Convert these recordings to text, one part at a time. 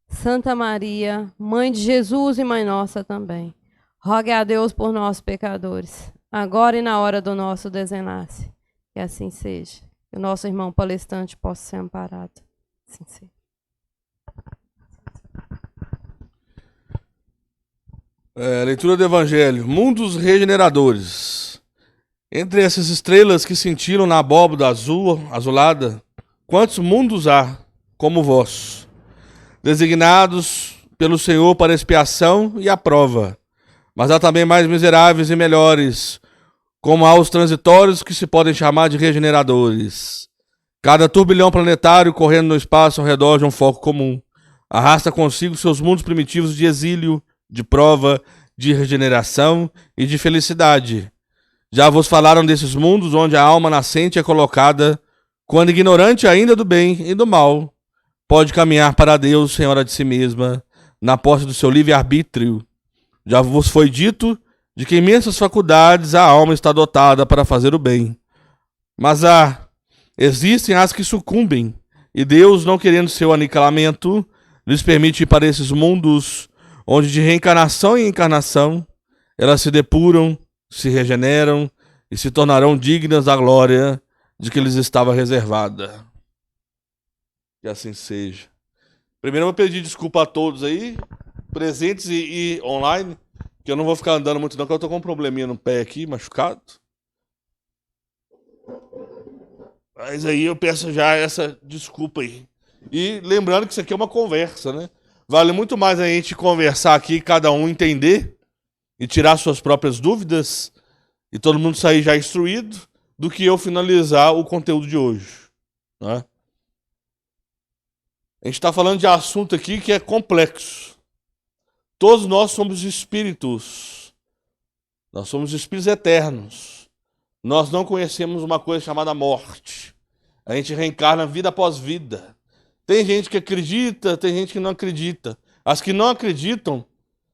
Santa Maria, Mãe de Jesus e Mãe Nossa também, rogue a Deus por nós, pecadores, agora e na hora do nosso desenlace. Que assim seja. Que o nosso irmão palestrante possa ser amparado. Assim seja. Leitura do Evangelho. Mundos regeneradores. Entre essas estrelas que cintilam na abóbada azulada, quantos mundos há como vós, designados pelo Senhor para expiação e a prova? Mas há também mais miseráveis e melhores, como há os transitórios que se podem chamar de regeneradores. Cada turbilhão planetário correndo no espaço ao redor de um foco comum arrasta consigo seus mundos primitivos de exílio, de prova, de regeneração e de felicidade. Já vos falaram desses mundos onde a alma nascente é colocada, quando ignorante ainda do bem e do mal, pode caminhar para Deus, senhora de si mesma, na posse do seu livre-arbítrio. Já vos foi dito de que imensas faculdades a alma está dotada para fazer o bem. Mas existem as que sucumbem, e Deus, não querendo seu aniquilamento, lhes permite ir para esses mundos, onde de reencarnação em encarnação, elas se depuram, se regeneram e se tornarão dignas da glória de que lhes estava reservada. Que assim seja. Primeiro eu vou pedir desculpa a todos aí, presentes e online, que eu não vou ficar andando muito não, porque eu tô com um probleminha no pé aqui, machucado. Mas aí eu peço já essa desculpa aí. E lembrando que isso aqui é uma conversa, né? Vale muito mais a gente conversar aqui, cada um entender e tirar suas próprias dúvidas e todo mundo sair já instruído, do que eu finalizar o conteúdo de hoje, né? A gente está falando de assunto aqui que é complexo. Todos nós somos espíritos. Nós somos espíritos eternos. Nós não conhecemos uma coisa chamada morte. A gente reencarna vida após vida. Tem gente que acredita, tem gente que não acredita. As que não acreditam,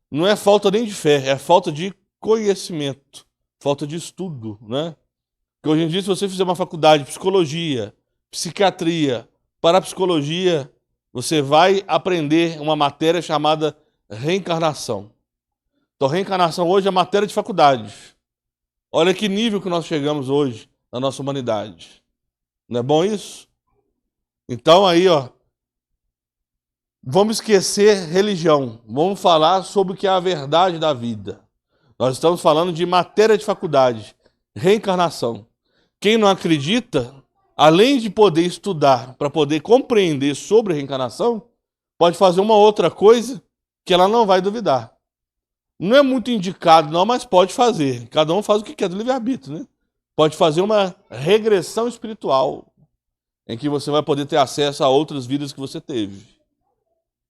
não é falta nem de fé, é falta de conhecimento, falta de estudo, né? Porque hoje em dia, se você fizer uma faculdade de psicologia, psiquiatria, parapsicologia, você vai aprender uma matéria chamada reencarnação. Então, reencarnação hoje é matéria de faculdade. Olha que nível que nós chegamos hoje na nossa humanidade. Não é bom isso? Então, aí, ó, vamos esquecer religião. Vamos falar sobre o que é a verdade da vida. Nós estamos falando de matéria de faculdade, reencarnação. Quem não acredita, além de poder estudar para poder compreender sobre reencarnação, pode fazer uma outra coisa que ela não vai duvidar. Não é muito indicado não, mas pode fazer. Cada um faz o que quer do livre-arbítrio, né? Pode fazer uma regressão espiritual, em que você vai poder ter acesso a outras vidas que você teve.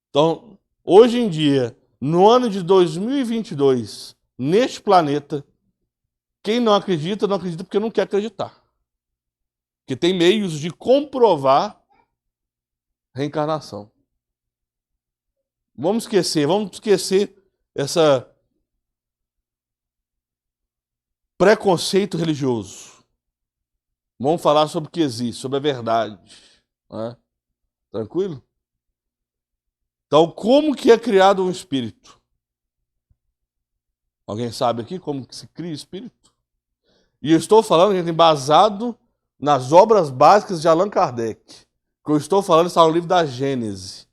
Então, hoje em dia, no ano de 2022, neste planeta, quem não acredita porque não quer acreditar. Porque tem meios de comprovar reencarnação. Vamos esquecer esse preconceito religioso. Vamos falar sobre o que existe, sobre a verdade. Né? Tranquilo? Então, como que é criado um espírito? Alguém sabe aqui como que se cria espírito? E eu estou falando, gente, embasado nas obras básicas de Allan Kardec. O que eu estou falando está no livro da Gênese.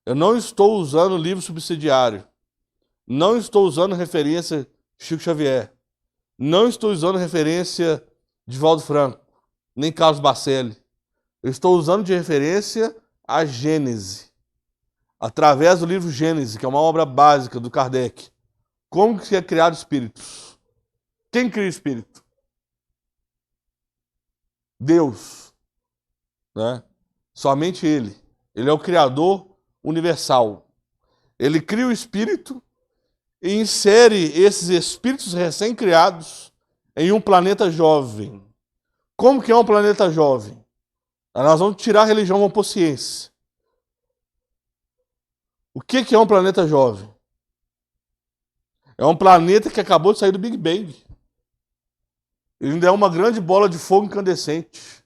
Eu não estou usando o livro subsidiário. Não estou usando referência Chico Xavier. Não estou usando referência de Valdo Franco, nem Carlos Bacelli. Eu estou usando de referência a Gênese. através do livro Gênesis, que é uma obra básica do Kardec, como que é criado espíritos. Quem cria espírito? Deus, né? Somente Ele. Ele é o Criador universal. Ele cria o espírito e insere esses espíritos recém-criados em um planeta jovem. Como que é um planeta jovem? Nós vamos tirar a religião, vamos pôr ciência. O que é um planeta jovem? É um planeta que acabou de sair do Big Bang. Ele ainda é uma grande bola de fogo incandescente.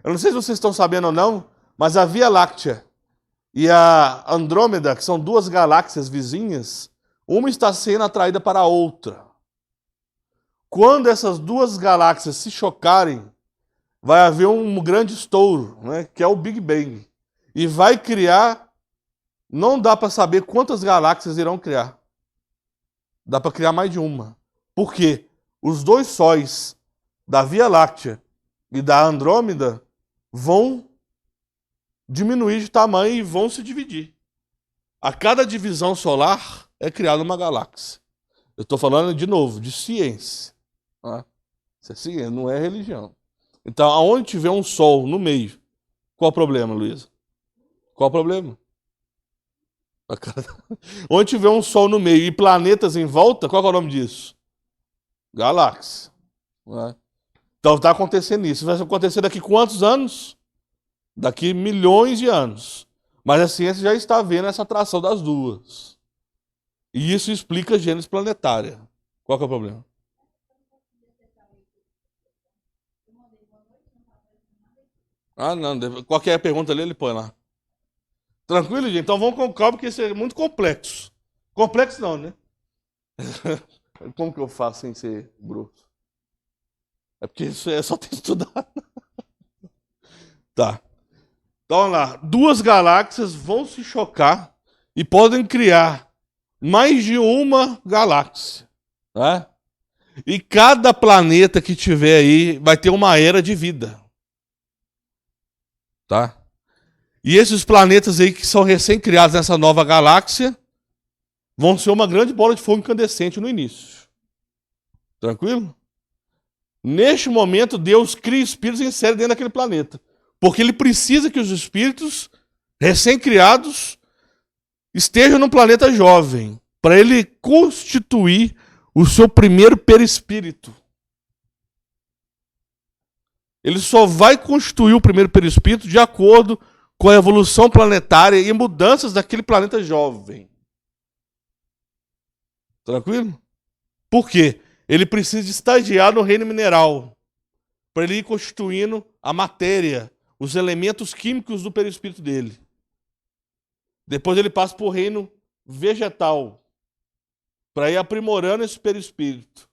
Eu não sei se vocês estão sabendo ou não, mas a Via Láctea e a Andrômeda, que são duas galáxias vizinhas, uma está sendo atraída para a outra. Quando essas duas galáxias se chocarem, vai haver um grande estouro, né, que é o Big Bang. E vai criar, não dá para saber quantas galáxias irão criar. Dá para criar mais de uma. Por quê? Os dois sóis da Via Láctea e da Andrômeda vão diminuir de tamanho e vão se dividir. A cada divisão solar é criada uma galáxia. Eu estou falando de novo de ciência. Tá? Isso é ciência, não é religião. Então, aonde tiver um sol no meio, qual o problema, Luísa? Qual o problema? Onde tiver um sol no meio e planetas em volta, qual é o nome disso? Galáxia. Né? Então está acontecendo isso. Vai acontecer daqui quantos anos? Daqui milhões de anos. Mas a ciência já está vendo essa atração das duas. E isso explica a gênese planetária. Qual que é o problema? Ah, não. Qualquer pergunta ali, ele põe lá. Tranquilo, gente? Então vamos com calma, porque isso é muito complexo. Complexo não, né? Como que eu faço sem ser grosso? É porque isso é só ter estudado. Tá. Então, vamos lá. Duas galáxias vão se chocar e podem criar mais de uma galáxia. Né? E cada planeta que tiver aí vai ter uma era de vida. Tá? E esses planetas aí que são recém-criados nessa nova galáxia vão ser uma grande bola de fogo incandescente no início. Tranquilo? Neste momento, Deus cria espíritos e insere dentro daquele planeta. Porque ele precisa que os espíritos recém-criados estejam no planeta jovem, para ele constituir o seu primeiro perispírito. Ele só vai constituir o primeiro perispírito de acordo com a evolução planetária e mudanças daquele planeta jovem. Tranquilo? Por quê? Ele precisa estagiar no reino mineral, para ele ir constituindo a matéria, os elementos químicos do perispírito dele. Depois ele passa para o reino vegetal, para ir aprimorando esse perispírito,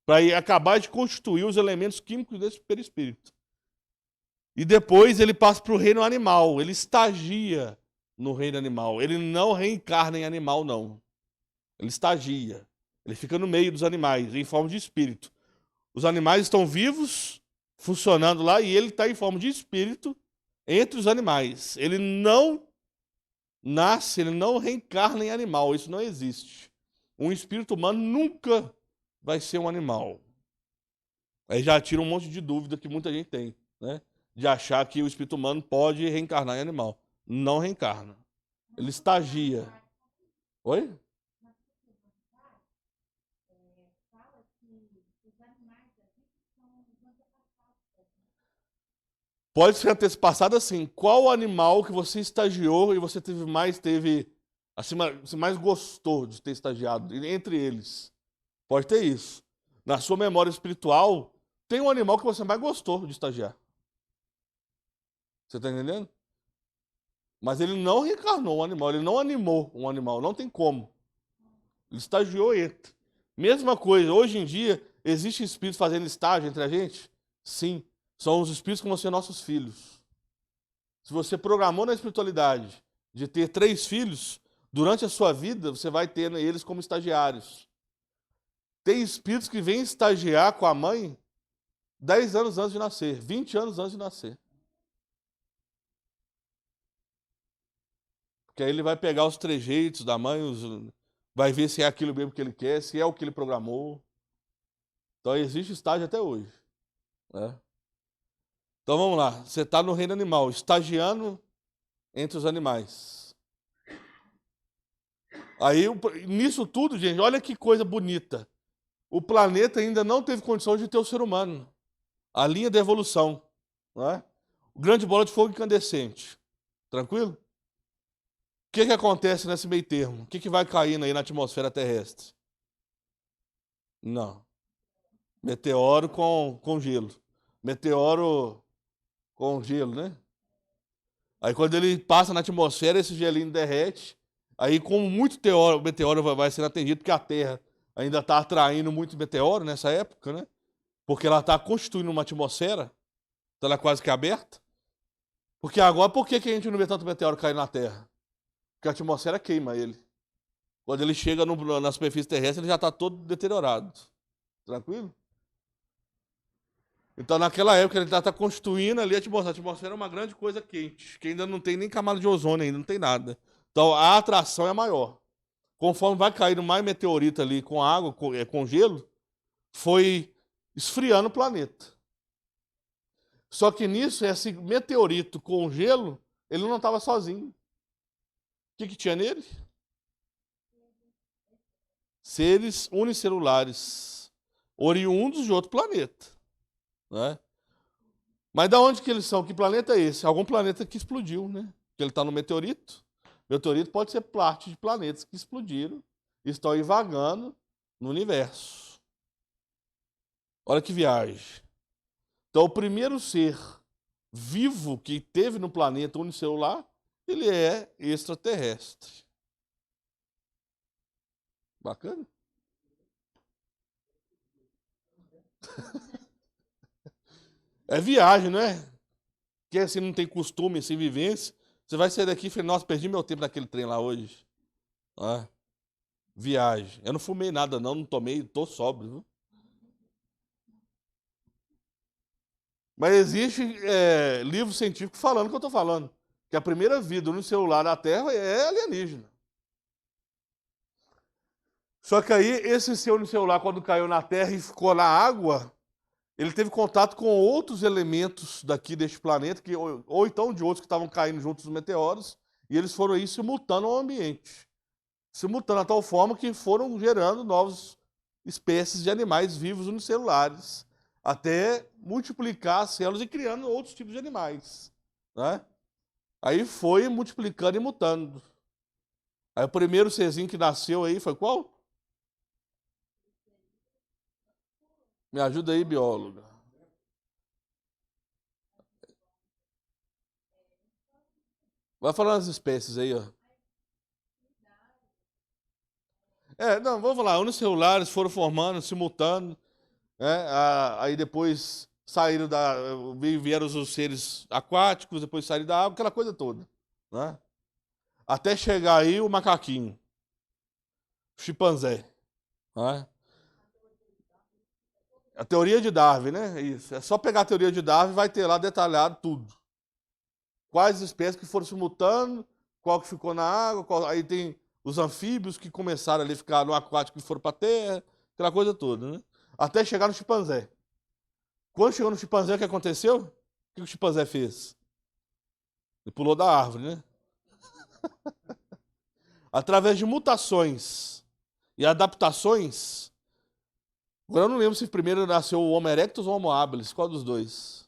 para ir acabar de constituir os elementos químicos desse perispírito. E depois ele passa para o reino animal, ele estagia no reino animal. Ele não reencarna em animal, não. Ele estagia. Ele fica no meio dos animais, em forma de espírito. Os animais estão vivos, funcionando lá, e ele está em forma de espírito entre os animais. Ele não nasce, ele não reencarna em animal. Isso não existe. Um espírito humano nunca vai ser um animal. Aí já tira um monte de dúvida que muita gente tem, né? De achar que o espírito humano pode reencarnar em animal. Não reencarna. Ele estagia. Oi? Pode ser antecipassado assim. Qual animal que você estagiou e você teve assim, mais gostou de ter estagiado entre eles? Pode ter isso. Na sua memória espiritual, tem um animal que você mais gostou de estagiar. Você está entendendo? Mas ele não reencarnou um animal, ele não animou um animal, não tem como. Ele estagiou entre. Mesma coisa, hoje em dia, existem espíritos fazendo estágio entre a gente? Sim. São os espíritos que vão ser nossos filhos. Se você programou na espiritualidade de ter 3 filhos, durante a sua vida, você vai ter eles como estagiários. Tem espíritos que vêm estagiar com a mãe 10 anos antes de nascer, 20 anos antes de nascer. Porque aí ele vai pegar os trejeitos da mãe, vai ver se é aquilo mesmo que ele quer, se é o que ele programou. Então existe estágio até hoje, né? Então vamos lá. Você está no reino animal, estagiando entre os animais. Aí, nisso tudo, gente, olha que coisa bonita. O planeta ainda não teve condição de ter o ser humano. A linha da evolução, não é? O grande bola de fogo incandescente. Tranquilo? O que acontece nesse meio termo? O que vai caindo aí na atmosfera terrestre? Não. Meteoro com gelo. Meteoro com gelo, né? Aí quando ele passa na atmosfera, esse gelinho derrete. Aí, como muito meteoro vai sendo atingido, porque a Terra ainda está atraindo muito meteoro nessa época, né? Porque ela está constituindo uma atmosfera, então ela é quase que aberta. Porque agora, por que a gente não vê tanto meteoro cair na Terra? Porque a atmosfera queima ele. Quando ele chega na superfície terrestre, ele já está todo deteriorado. Tranquilo? Então, naquela época, ele está constituindo ali a atmosfera. A atmosfera é uma grande coisa quente, que ainda não tem nem camada de ozônio, ainda não tem nada. Então, a atração é maior. Conforme vai caindo mais meteorito ali com água, com gelo, foi esfriando o planeta. Só que nisso, esse meteorito com gelo, ele não estava sozinho. O que tinha nele? Seres unicelulares, oriundos de outro planeta, né? Mas da onde que eles são? Que planeta é esse? Algum planeta que explodiu, né? Que ele está no meteorito. Meteorito pode ser parte de planetas que explodiram e estão aí vagando no universo. Olha que viagem. Então, o primeiro ser vivo que teve no planeta unicelular, ele é extraterrestre. Bacana? É viagem, não é? Quem assim não tem costume, assim, vivência, você vai sair daqui e falar, nossa, perdi meu tempo naquele trem lá hoje. Ah, viagem. Eu não fumei nada, não tomei, tô sóbrio, viu? Mas existe livro científico falando o que eu tô falando. Que a primeira vida no celular da Terra é alienígena. Só que aí, esse seu no celular, quando caiu na Terra e ficou na água, ele teve contato com outros elementos daqui deste planeta, ou então de outros que estavam caindo juntos dos meteoros, e eles foram aí se mutando ao ambiente. Se mutando a tal forma que foram gerando novas espécies de animais vivos unicelulares, até multiplicar as células e criando outros tipos de animais, né? Aí foi multiplicando e mutando. Aí o primeiro serzinho que nasceu aí foi qual? Me ajuda aí, bióloga. Vai falando as espécies aí, ó. Não, vamos falar. Unicelulares foram formando, se mutando, né? Aí depois saíram vieram os seres aquáticos, depois saíram da água, aquela coisa toda, né? Até chegar aí o macaquinho, o chimpanzé, né? A teoria de Darwin, né? Isso. É só pegar a teoria de Darwin e vai ter lá detalhado tudo. Quais espécies que foram se mutando, qual que ficou na água, aí tem os anfíbios que começaram ali a ficar no aquático e foram para a terra, aquela coisa toda, né? Até chegar no chimpanzé. Quando chegou no chimpanzé, o que aconteceu? O que o chimpanzé fez? Ele pulou da árvore, né? Através de mutações e adaptações. Agora eu não lembro se primeiro nasceu o Homo erectus ou o Homo habilis. Qual dos dois?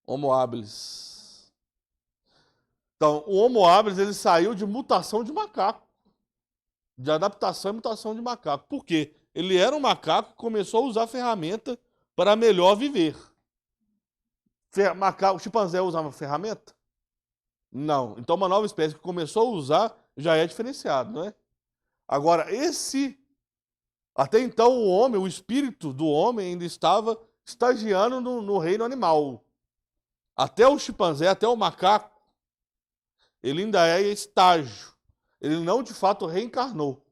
Homo habilis. Então, o Homo habilis ele saiu de mutação de macaco. De adaptação e mutação de macaco. Por quê? Ele era um macaco que começou a usar a ferramenta para melhor viver. O chimpanzé usava ferramenta? Não. Então, uma nova espécie que começou a usar já é diferenciado, não é? Agora, até então, o homem, o espírito do homem ainda estava estagiando no reino animal. Até o chimpanzé, até o macaco, ele ainda é estágio. Ele não, de fato, reencarnou.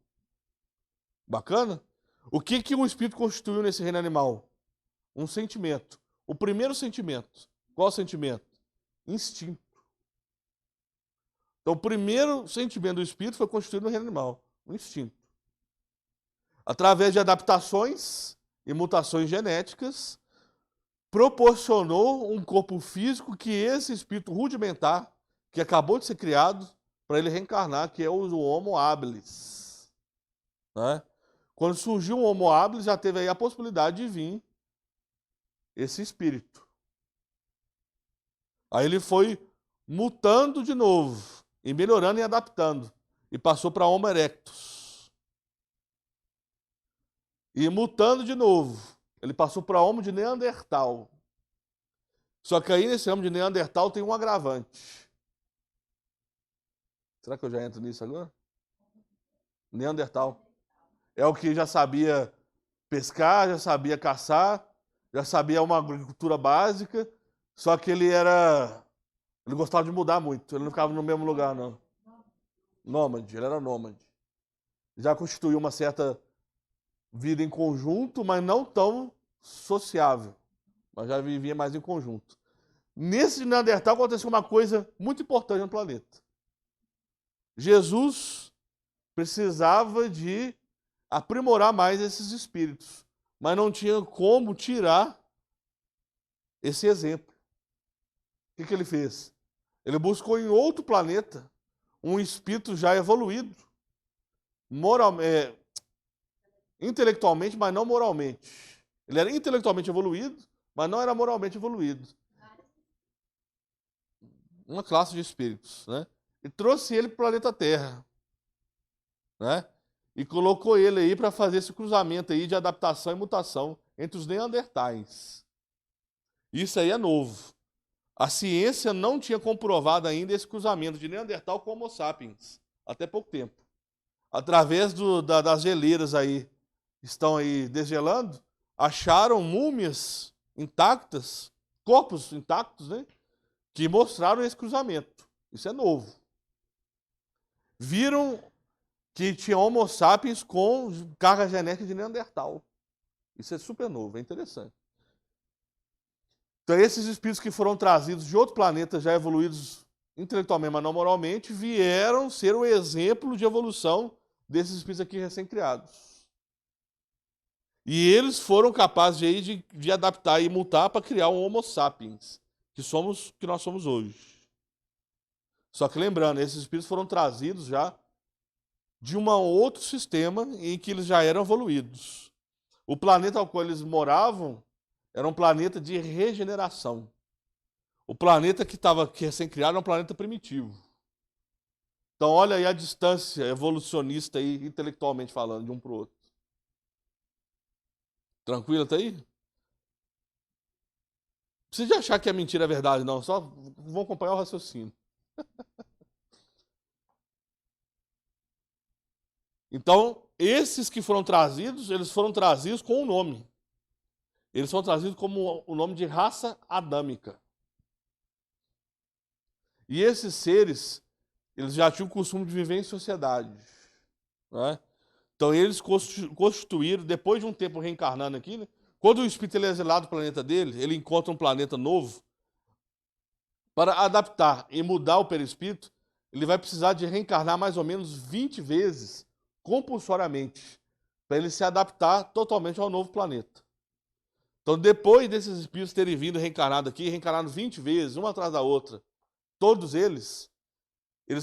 Bacana? O que o espírito constituiu nesse reino animal? Um sentimento. O primeiro sentimento. Qual sentimento? Instinto. Então, o primeiro sentimento do espírito foi constituído no reino animal, um instinto. Através de adaptações e mutações genéticas, proporcionou um corpo físico que esse espírito rudimentar, que acabou de ser criado, para ele reencarnar, que é o Homo habilis. Né? Quando surgiu o Homo habilis, já teve aí a possibilidade de vir esse espírito. Aí ele foi mutando de novo, e melhorando e adaptando, e passou para Homo erectus. E mutando de novo, ele passou para Homo de Neandertal. Só que aí nesse Homo de Neandertal tem um agravante. Será que eu já entro nisso agora? Neandertal. É o que já sabia pescar, já sabia caçar, já sabia uma agricultura básica, só que ele gostava de mudar muito, ele não ficava no mesmo lugar, não. Nômade, ele era nômade. Já constituiu uma certa vida em conjunto, mas não tão sociável. Mas já vivia mais em conjunto. Nesse Neandertal aconteceu uma coisa muito importante no planeta. Jesus precisava de aprimorar mais esses espíritos, mas não tinha como tirar esse exemplo. O que ele fez? Ele buscou em outro planeta um espírito já evoluído, intelectualmente, mas não moralmente. Ele era intelectualmente evoluído, mas não era moralmente evoluído. Uma classe de espíritos, né? E trouxe ele para o planeta Terra, né? E colocou ele aí para fazer esse cruzamento aí de adaptação e mutação entre os neandertais. Isso aí é novo. A ciência não tinha comprovado ainda esse cruzamento de Neandertal com Homo sapiens, até pouco tempo. Através das geleiras aí, estão aí desgelando, acharam múmias intactas, corpos intactos, né? Que mostraram esse cruzamento. Isso é novo. Viram que tinha Homo sapiens com carga genética de Neandertal. Isso é super novo, é interessante. Então, esses espíritos que foram trazidos de outro planeta, já evoluídos intelectualmente, mas não moralmente, vieram ser o exemplo de evolução desses espíritos aqui recém-criados. E eles foram capazes de adaptar e mutar para criar um Homo sapiens, que nós somos hoje. Só que lembrando, esses espíritos foram trazidos já de um outro sistema em que eles já eram evoluídos. O planeta ao qual eles moravam era um planeta de regeneração. O planeta que estava recém-criado era um planeta primitivo. Então olha aí a distância evolucionista aí, intelectualmente falando, de um para o outro. Tranquilo até aí? Não precisa de achar que a mentira é verdade, não. Só vão acompanhar o raciocínio. Então, esses que foram trazidos, eles foram trazidos com um nome. Eles foram trazidos como o nome de raça adâmica. E esses seres, eles já tinham o costume de viver em sociedade. Né? Então, eles constituíram, depois de um tempo reencarnando aqui, né? Quando o espírito ele é exilado do planeta dele, ele encontra um planeta novo. Para adaptar e mudar o perispírito, ele vai precisar de reencarnar mais ou menos 20 vezes, compulsoriamente, para ele se adaptar totalmente ao novo planeta. Então, depois desses espíritos terem vindo reencarnado aqui, reencarnado 20 vezes, uma atrás da outra, todos eles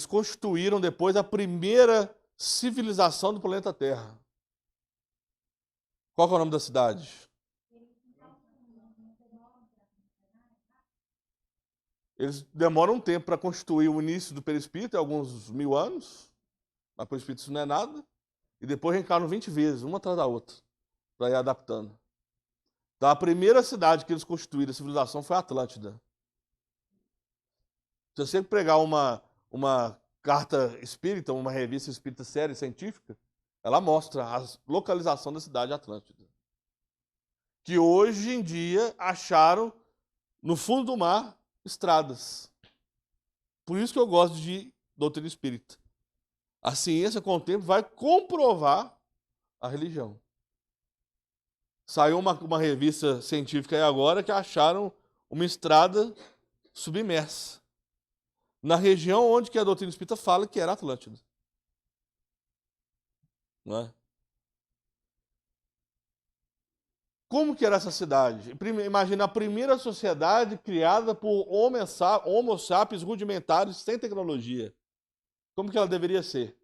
constituíram depois a primeira civilização do planeta Terra. Qual que é o nome da cidade? Eles demoram um tempo para constituir o início do perispírito, alguns 1000 anos, mas o perispírito isso não é nada, e depois reencarnam 20 vezes, uma atrás da outra, para ir adaptando. Então, a primeira cidade que eles constituíram a civilização foi a Atlântida. Se você pegar uma carta espírita, uma revista espírita séria científica, ela mostra a localização da cidade de Atlântida. Que hoje em dia acharam no fundo do mar estradas. Por isso que eu gosto de doutrina espírita. A ciência, com o tempo, vai comprovar a religião. Saiu uma revista científica aí agora que acharam uma estrada submersa. na região onde que a doutrina espírita fala que era Atlântida. Não é? Como que era essa cidade? Imagina a primeira sociedade criada por Homo sapiens rudimentares sem tecnologia. Como que ela deveria ser?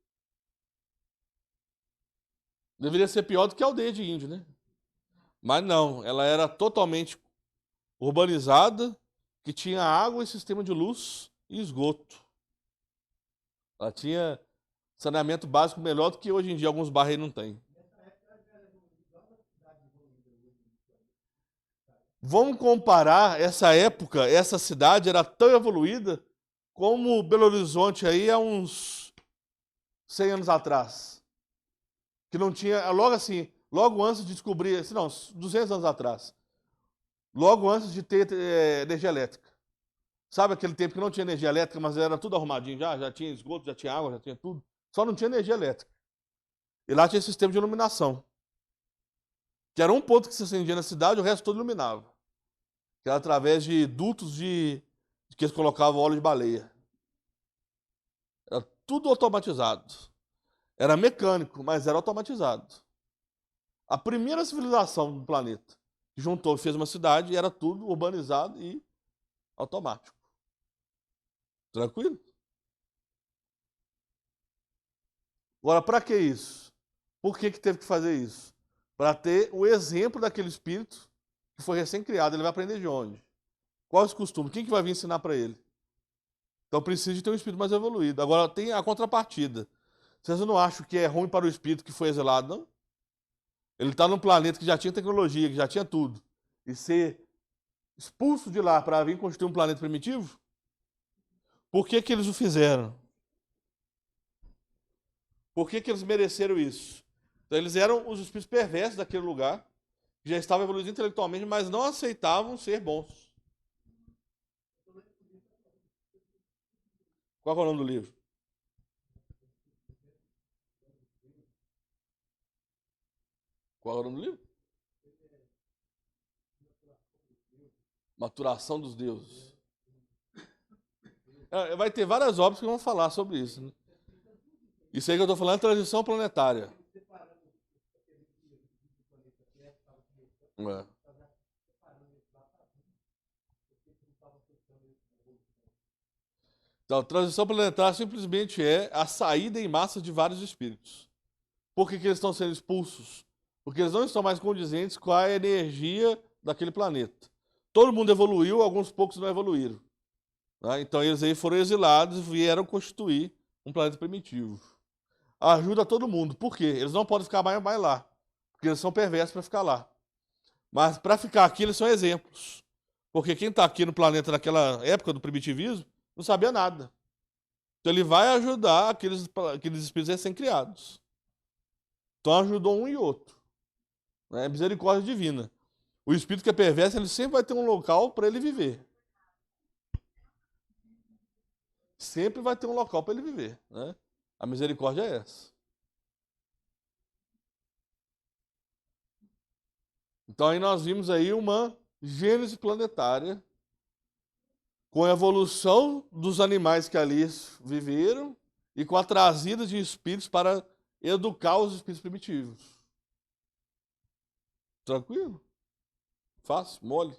Deveria ser pior do que a aldeia de índio, né? Mas não, ela era totalmente urbanizada, que tinha água e sistema de luz e esgoto. Ela tinha saneamento básico melhor do que hoje em dia alguns bairros aí não têm. Vamos comparar essa época, essa cidade era tão evoluída como Belo Horizonte aí há uns 100 anos atrás. Que não tinha, logo assim, logo antes de descobrir, assim, não, 200 anos atrás. Logo antes de ter energia elétrica. Sabe aquele tempo que não tinha energia elétrica, mas era tudo arrumadinho já tinha esgoto, já tinha água, já tinha tudo. Só não tinha energia elétrica. E lá tinha sistema de iluminação. Que era um ponto que se acendia na cidade, o resto todo iluminava. Que era através de dutos de que eles colocavam óleo de baleia. Era tudo automatizado. Era mecânico, mas era automatizado. A primeira civilização do planeta que juntou e fez uma cidade e era tudo urbanizado e automático. Tranquilo? Agora, para que isso? Por que teve que fazer isso? Para ter o exemplo daquele espírito que foi recém-criado. Ele vai aprender de onde? Quais os costumes? Quem que vai vir ensinar para ele? Então precisa de ter um espírito mais evoluído. Agora, tem a contrapartida. Vocês não acham que é ruim para o espírito que foi exilado, não? Ele está num planeta que já tinha tecnologia, que já tinha tudo. E ser expulso de lá para vir construir um planeta primitivo? Por que eles o fizeram? Por que eles mereceram isso? Então, eles eram os espíritos perversos daquele lugar, que já estavam evoluindo intelectualmente, mas não aceitavam ser bons. Qual é o nome do livro? Qual é o nome do livro? Maturação dos Deuses. Vai ter várias obras que vão falar sobre isso. Né? Isso aí que eu estou falando é transição planetária. É. Então, transição planetária simplesmente é a saída em massa de vários espíritos. Por que eles estão sendo expulsos? Porque eles não estão mais condizentes com a energia daquele planeta. Todo mundo evoluiu, alguns poucos não evoluíram. Né? Então eles aí foram exilados e vieram constituir um planeta primitivo. Ajuda todo mundo. Por quê? Eles não podem ficar mais lá. Porque eles são perversos para ficar lá. Mas para ficar aqui, eles são exemplos. Porque quem está aqui no planeta naquela época do primitivismo não sabia nada. Então ele vai ajudar aqueles espíritos recém-criados. Então ajudou um e outro. É misericórdia divina. O espírito que é perverso, ele sempre vai ter um local para ele viver. Sempre vai ter um local para ele viver. Né? A misericórdia é essa. Então aí nós vimos aí uma gênese planetária com a evolução dos animais que ali viveram e com a trazida de espíritos para educar os espíritos primitivos. Tranquilo? Fácil, mole.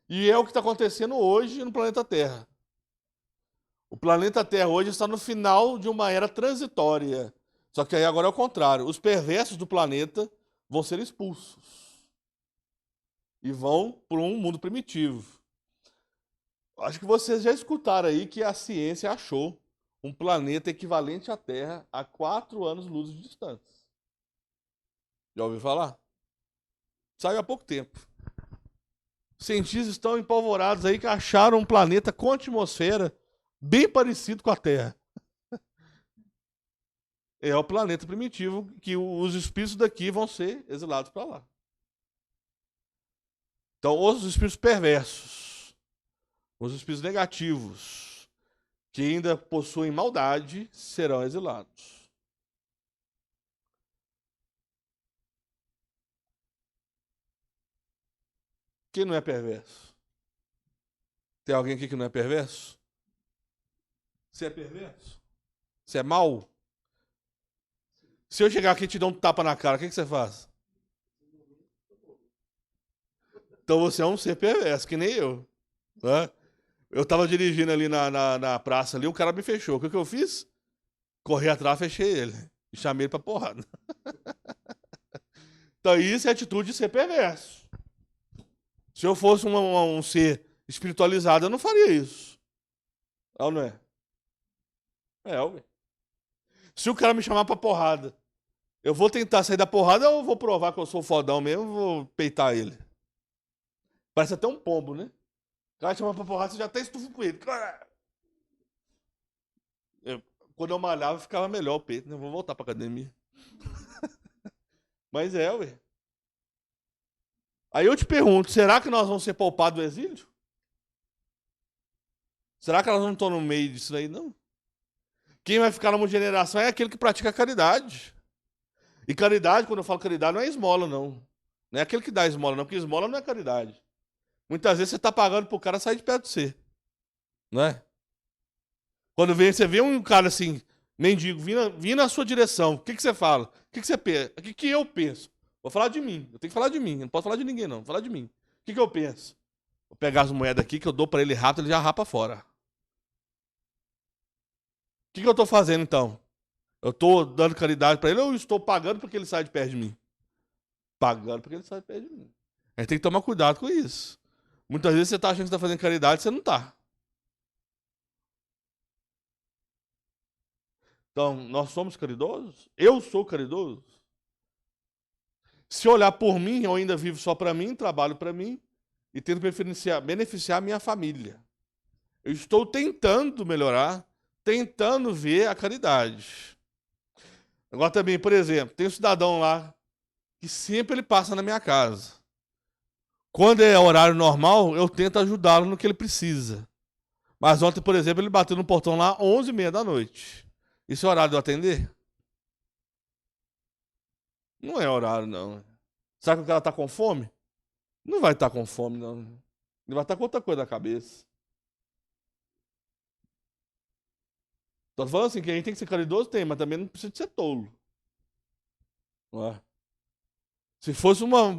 E é o que está acontecendo hoje no planeta Terra. O planeta Terra hoje está no final de uma era transitória. Só que aí agora é o contrário. Os perversos do planeta vão ser expulsos. E vão para um mundo primitivo. Acho que vocês já escutaram aí que a ciência achou um planeta equivalente à Terra a 4 anos-luz de distância. Já ouviu falar? Saiu há pouco tempo. Cientistas estão empolvorados aí que acharam um planeta com atmosfera bem parecido com a Terra. É o planeta primitivo que os espíritos daqui vão ser exilados para lá. Então, os espíritos perversos, os espíritos negativos, que ainda possuem maldade, serão exilados. Quem não é perverso? Tem alguém aqui que não é perverso? Você é perverso? Você é mau? Se eu chegar aqui e te dar um tapa na cara, o que, que você faz? Então você é um ser perverso, que nem eu. Né? Eu tava dirigindo ali na praça ali, o cara me fechou. O que, que eu fiz? Corri atrás, fechei ele. E chamei ele pra porrada. Então isso é atitude de ser perverso. Se eu fosse um ser espiritualizado, eu não faria isso. É ou não é? É, ué. Se o cara me chamar pra porrada, eu vou tentar sair da porrada ou eu vou provar que eu sou fodão mesmo e vou peitar ele? Parece até um pombo, né? O cara te chama pra porrada, você já até estufa com ele. Eu- quando eu malhava, ficava melhor o peito, né? Vou voltar pra academia. Mas é, ué. Aí eu te pergunto, será que nós vamos ser poupados do exílio? Será que elas não estão no meio disso aí, não? Quem vai ficar numa geração é aquele que pratica caridade. E caridade, quando eu falo caridade, não é esmola, não. Não é aquele que dá esmola, não, porque esmola não é caridade. Muitas vezes você está pagando pro cara sair de perto de você. Não é? Quando vem, você vê um cara assim, mendigo, vindo na sua direção, o que, que você fala? O que, que você pensa? O que, que eu penso? Vou falar de mim. Eu tenho que falar de mim. Eu não posso falar de ninguém, não. Vou falar de mim. O que, que eu penso? Vou pegar as moedas aqui que eu dou pra ele rápido, ele já rapa fora. O que, que eu tô fazendo então? Eu tô dando caridade pra ele ou eu estou pagando porque ele sai de perto de mim? Pagando porque ele sai de perto de mim. A gente tem que tomar cuidado com isso. Muitas vezes você tá achando que tá fazendo caridade e você não tá. Então, nós somos caridosos? Eu sou caridoso? Se olhar por mim, eu ainda vivo só pra mim, trabalho pra mim e tento beneficiar a minha família. Eu estou tentando melhorar, tentando ver a caridade. Agora também, por exemplo, tem um cidadão lá que sempre ele passa na minha casa. Quando é horário normal, eu tento ajudá-lo no que ele precisa. Mas ontem, por exemplo, ele bateu no portão lá 11h30 da noite. Isso é horário de eu atender? Não é horário, não. Sabe que o cara tá com fome? Não vai estar com fome, não. Ele vai estar com outra coisa na cabeça. Tô falando assim, que a gente tem que ser caridoso, tem, mas também não precisa de ser tolo. Não é? Se fosse uma.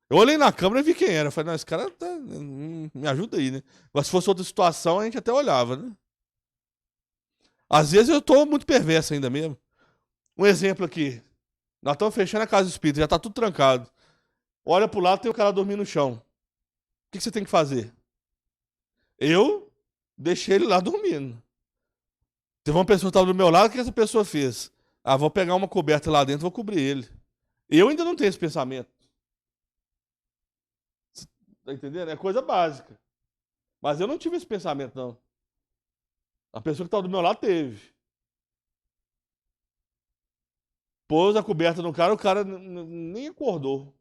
Eu olhei na câmera e vi quem era. Eu falei, não, esse cara tá... me ajuda aí, né? Mas se fosse outra situação, a gente até olhava, né? Às vezes eu tô muito perverso ainda mesmo. Um exemplo aqui. Nós estamos fechando a casa espírita, já tá tudo trancado. Olha pro lado, tem o cara dormindo no chão. O que você tem que fazer? Eu deixei ele lá dormindo. Teve uma pessoa que estava do meu lado, o que essa pessoa fez? Ah, vou pegar uma coberta lá dentro, vou cobrir ele. Eu ainda não tenho esse pensamento. Tá entendendo? É coisa básica. Mas eu não tive esse pensamento, não. A pessoa que estava do meu lado teve. Pôs a coberta no cara, o cara nem acordou.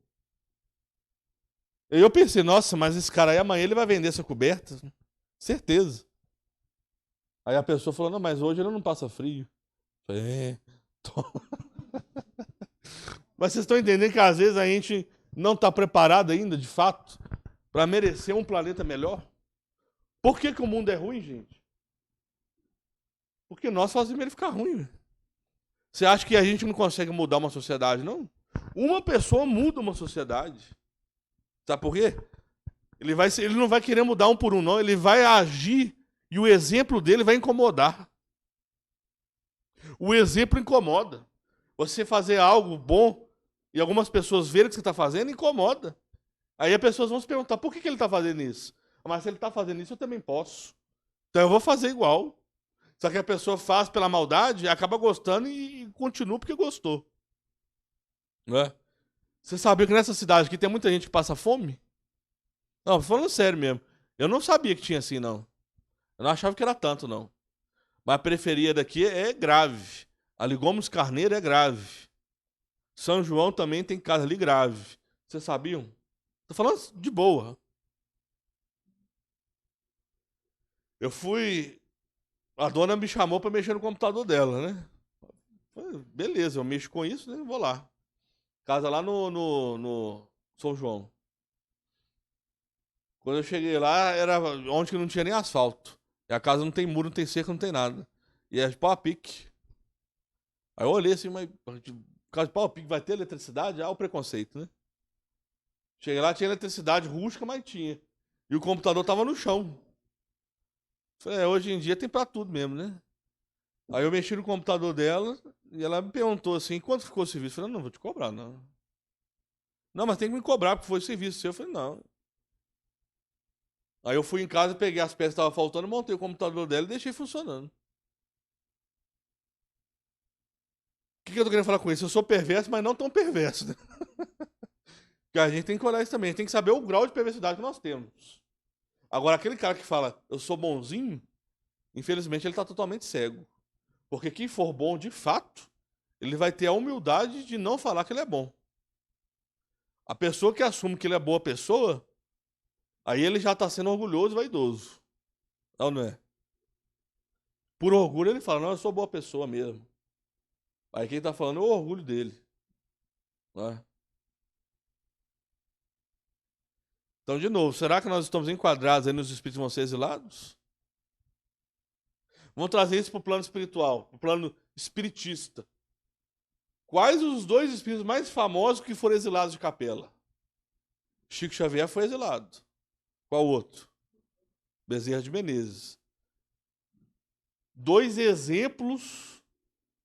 E eu pensei, nossa, mas esse cara aí amanhã ele vai vender essa coberta? Certeza. Aí a pessoa falou, não, mas hoje ele não passa frio. Eu falei, é. Mas vocês estão entendendo que às vezes a gente não está preparado ainda, de fato, para merecer um planeta melhor? Por que, que o mundo é ruim, gente? Porque nós fazemos ele ficar ruim. Velho. Você acha que a gente não consegue mudar uma sociedade, não? Uma pessoa muda uma sociedade. Sabe por quê? Ele não vai querer mudar um por um, não. Ele vai agir e o exemplo dele vai incomodar. O exemplo incomoda. Você fazer algo bom e algumas pessoas verem o que você está fazendo, incomoda. Aí as pessoas vão se perguntar, por que, que ele está fazendo isso? Mas se ele está fazendo isso, eu também posso. Então eu vou fazer igual. Só que a pessoa faz pela maldade, acaba gostando e continua porque gostou. Né? Você sabia que nessa cidade aqui tem muita gente que passa fome? Não, falando sério mesmo. Eu não sabia que tinha assim, não. Eu não achava que era tanto, não. Mas a periferia daqui é grave. Ali Gomes Carneiro é grave. São João também tem casa ali grave. Vocês sabiam? Tô falando de boa. Eu fui. A dona me chamou pra mexer no computador dela, né? Falei, beleza, eu mexo com isso, né? Vou lá. Casa lá no São João. Quando eu cheguei lá, era onde que não tinha nem asfalto. E a casa não tem muro, não tem cerca, não tem nada. E é de pau a pique. Aí eu olhei assim, mas por causa de pau a pique vai ter eletricidade? Ah, o preconceito, né? Cheguei lá, tinha eletricidade rústica, mas tinha. E o computador tava no chão. Falei, hoje em dia tem pra tudo mesmo, né? Aí eu mexi no computador dela e ela me perguntou assim, quanto ficou o serviço? Eu falei, não vou te cobrar, não. Não, mas tem que me cobrar, porque foi serviço seu. Eu falei, não. Aí eu fui em casa, peguei as peças que estavam faltando, montei o computador dela e deixei funcionando. O que eu tô querendo falar com isso? Eu sou perverso, mas não tão perverso, né? Porque a gente tem que olhar isso também. A gente tem que saber o grau de perversidade que nós temos. Agora, aquele cara que fala, eu sou bonzinho, infelizmente ele tá totalmente cego. Porque quem for bom de fato, ele vai ter a humildade de não falar que ele é bom. A pessoa que assume que ele é boa pessoa, aí ele já tá sendo orgulhoso e vaidoso. Não, não é? Por orgulho ele fala, não, eu sou boa pessoa mesmo. Aí quem tá falando é o orgulho dele. Né? Então, de novo, será que nós estamos enquadrados aí nos espíritos que vão ser exilados? Vamos trazer isso para o plano espiritual, para o plano espiritista. Quais os dois espíritos mais famosos que foram exilados de capela? Chico Xavier foi exilado. Qual outro? Bezerra de Menezes. Dois exemplos,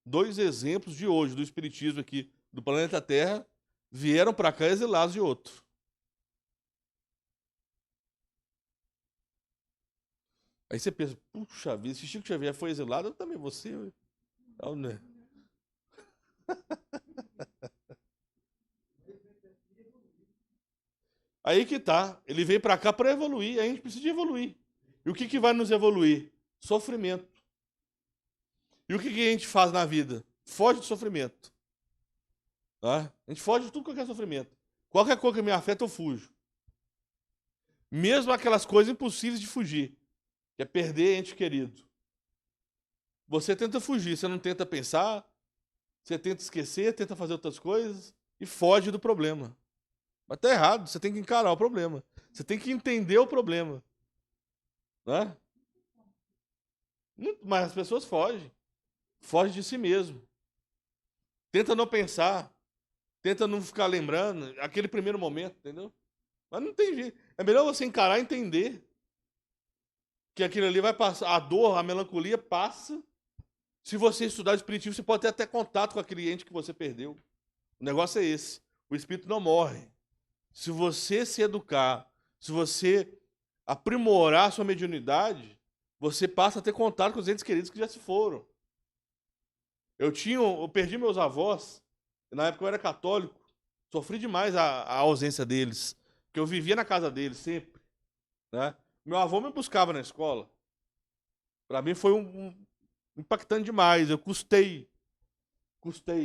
dois exemplos de hoje do espiritismo aqui do planeta Terra vieram para cá exilados de outro. Aí você pensa, puxa vida, se Chico Xavier foi exilado, eu também vou ser. Não, né? Aí que tá. Ele veio para cá para evoluir. A gente precisa de evoluir. E o que, que vai nos evoluir? Sofrimento. E o que, que a gente faz na vida? Foge do sofrimento. Tá? A gente foge de tudo qualquer sofrimento. Qualquer coisa que me afeta, eu fujo. Mesmo aquelas coisas impossíveis de fugir. Que é perder ente querido. Você tenta fugir, você não tenta pensar, você tenta esquecer, tenta fazer outras coisas e foge do problema. Mas tá errado, você tem que encarar o problema. Você tem que entender o problema. Né? Mas as pessoas fogem. Fogem de si mesmo. Tenta não pensar. Tenta não ficar lembrando aquele primeiro momento, entendeu? Mas não tem jeito. É melhor você encarar e entender que aquilo ali vai passar. A dor, a melancolia passa. Se você estudar o espiritismo, você pode ter até contato com aquele ente que você perdeu. O negócio é esse. O espírito não morre. Se você se educar, se você aprimorar a sua mediunidade, você passa a ter contato com os entes queridos que já se foram. Eu perdi meus avós, na época eu era católico, sofri demais a ausência deles, porque eu vivia na casa deles sempre, né? Meu avô me buscava na escola. Para mim foi impactante demais. Eu custei,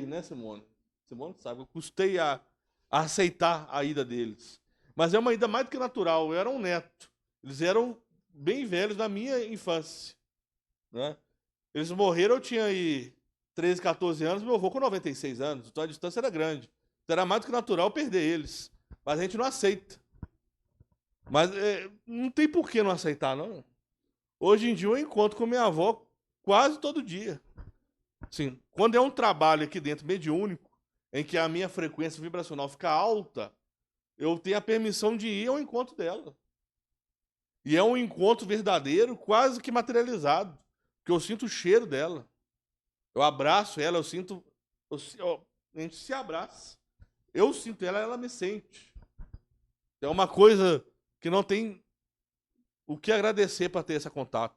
né, Simone? Simone sabe, eu custei a aceitar a ida deles. Mas é uma ida mais do que natural. Eu era um neto. Eles eram bem velhos na minha infância, né? Eles morreram, eu tinha aí 13, 14 anos, meu avô com 96 anos, então a distância era grande. Então era mais do que natural perder eles. Mas a gente não aceita. Mas não tem por que não aceitar, não. Hoje em dia eu encontro com minha avó quase todo dia. Sim, quando é um trabalho aqui dentro mediúnico, em que a minha frequência vibracional fica alta, eu tenho a permissão de ir ao encontro dela. E é um encontro verdadeiro, quase que materializado. Porque eu sinto o cheiro dela. Eu abraço ela, eu sinto. A gente se abraça. Eu sinto ela, ela me sente. É uma coisa que não tem o que agradecer para ter esse contato.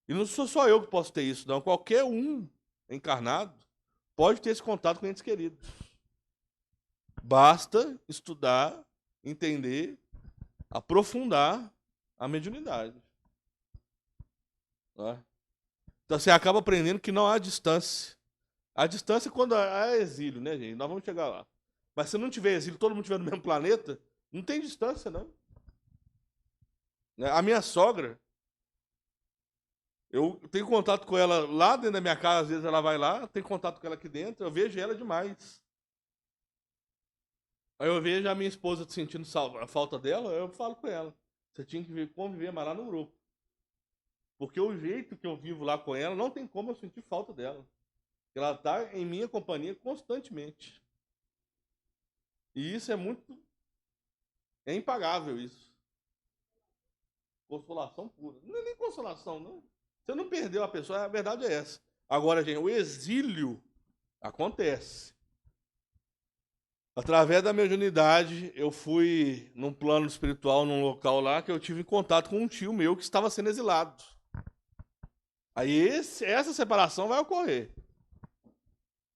E não sou só eu que posso ter isso, não. Qualquer um encarnado pode ter esse contato com entes queridos. Basta estudar, entender, aprofundar a mediunidade. Né? Então você acaba aprendendo que não há distância. A distância é quando há exílio, né, gente? Nós vamos chegar lá. Mas se não tiver exílio, todo mundo estiver no mesmo planeta, não tem distância, não. Né? A minha sogra, eu tenho contato com ela lá dentro da minha casa, às vezes ela vai lá, tenho contato com ela aqui dentro, eu vejo ela demais. Aí eu vejo a minha esposa sentindo a falta dela, eu falo com ela. Você tinha que conviver mais lá no grupo. Porque o jeito que eu vivo lá com ela, não tem como eu sentir falta dela. Ela está em minha companhia constantemente. E isso é muito... É impagável isso. Consolação pura. Não é nem consolação, não. Você não perdeu a pessoa, a verdade é essa. Agora, gente, o exílio acontece. Através da mediunidade, eu fui num plano espiritual, num local lá, que eu tive contato com um tio meu que estava sendo exilado. Aí essa separação vai ocorrer.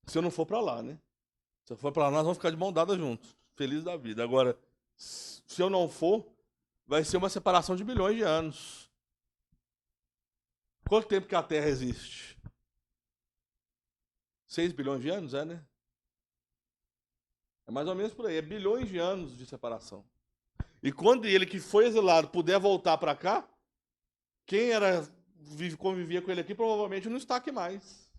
Se eu não for para lá, né? Se eu for para lá, nós vamos ficar de mão dada juntos. Felizes da vida. Agora, se eu não for, vai ser uma separação de bilhões de anos. Quanto tempo que a Terra existe? 6 bilhões de anos, né? É mais ou menos por aí. É bilhões de anos de separação. E quando ele que foi exilado puder voltar para cá, quem convivia com ele aqui provavelmente não está aqui mais.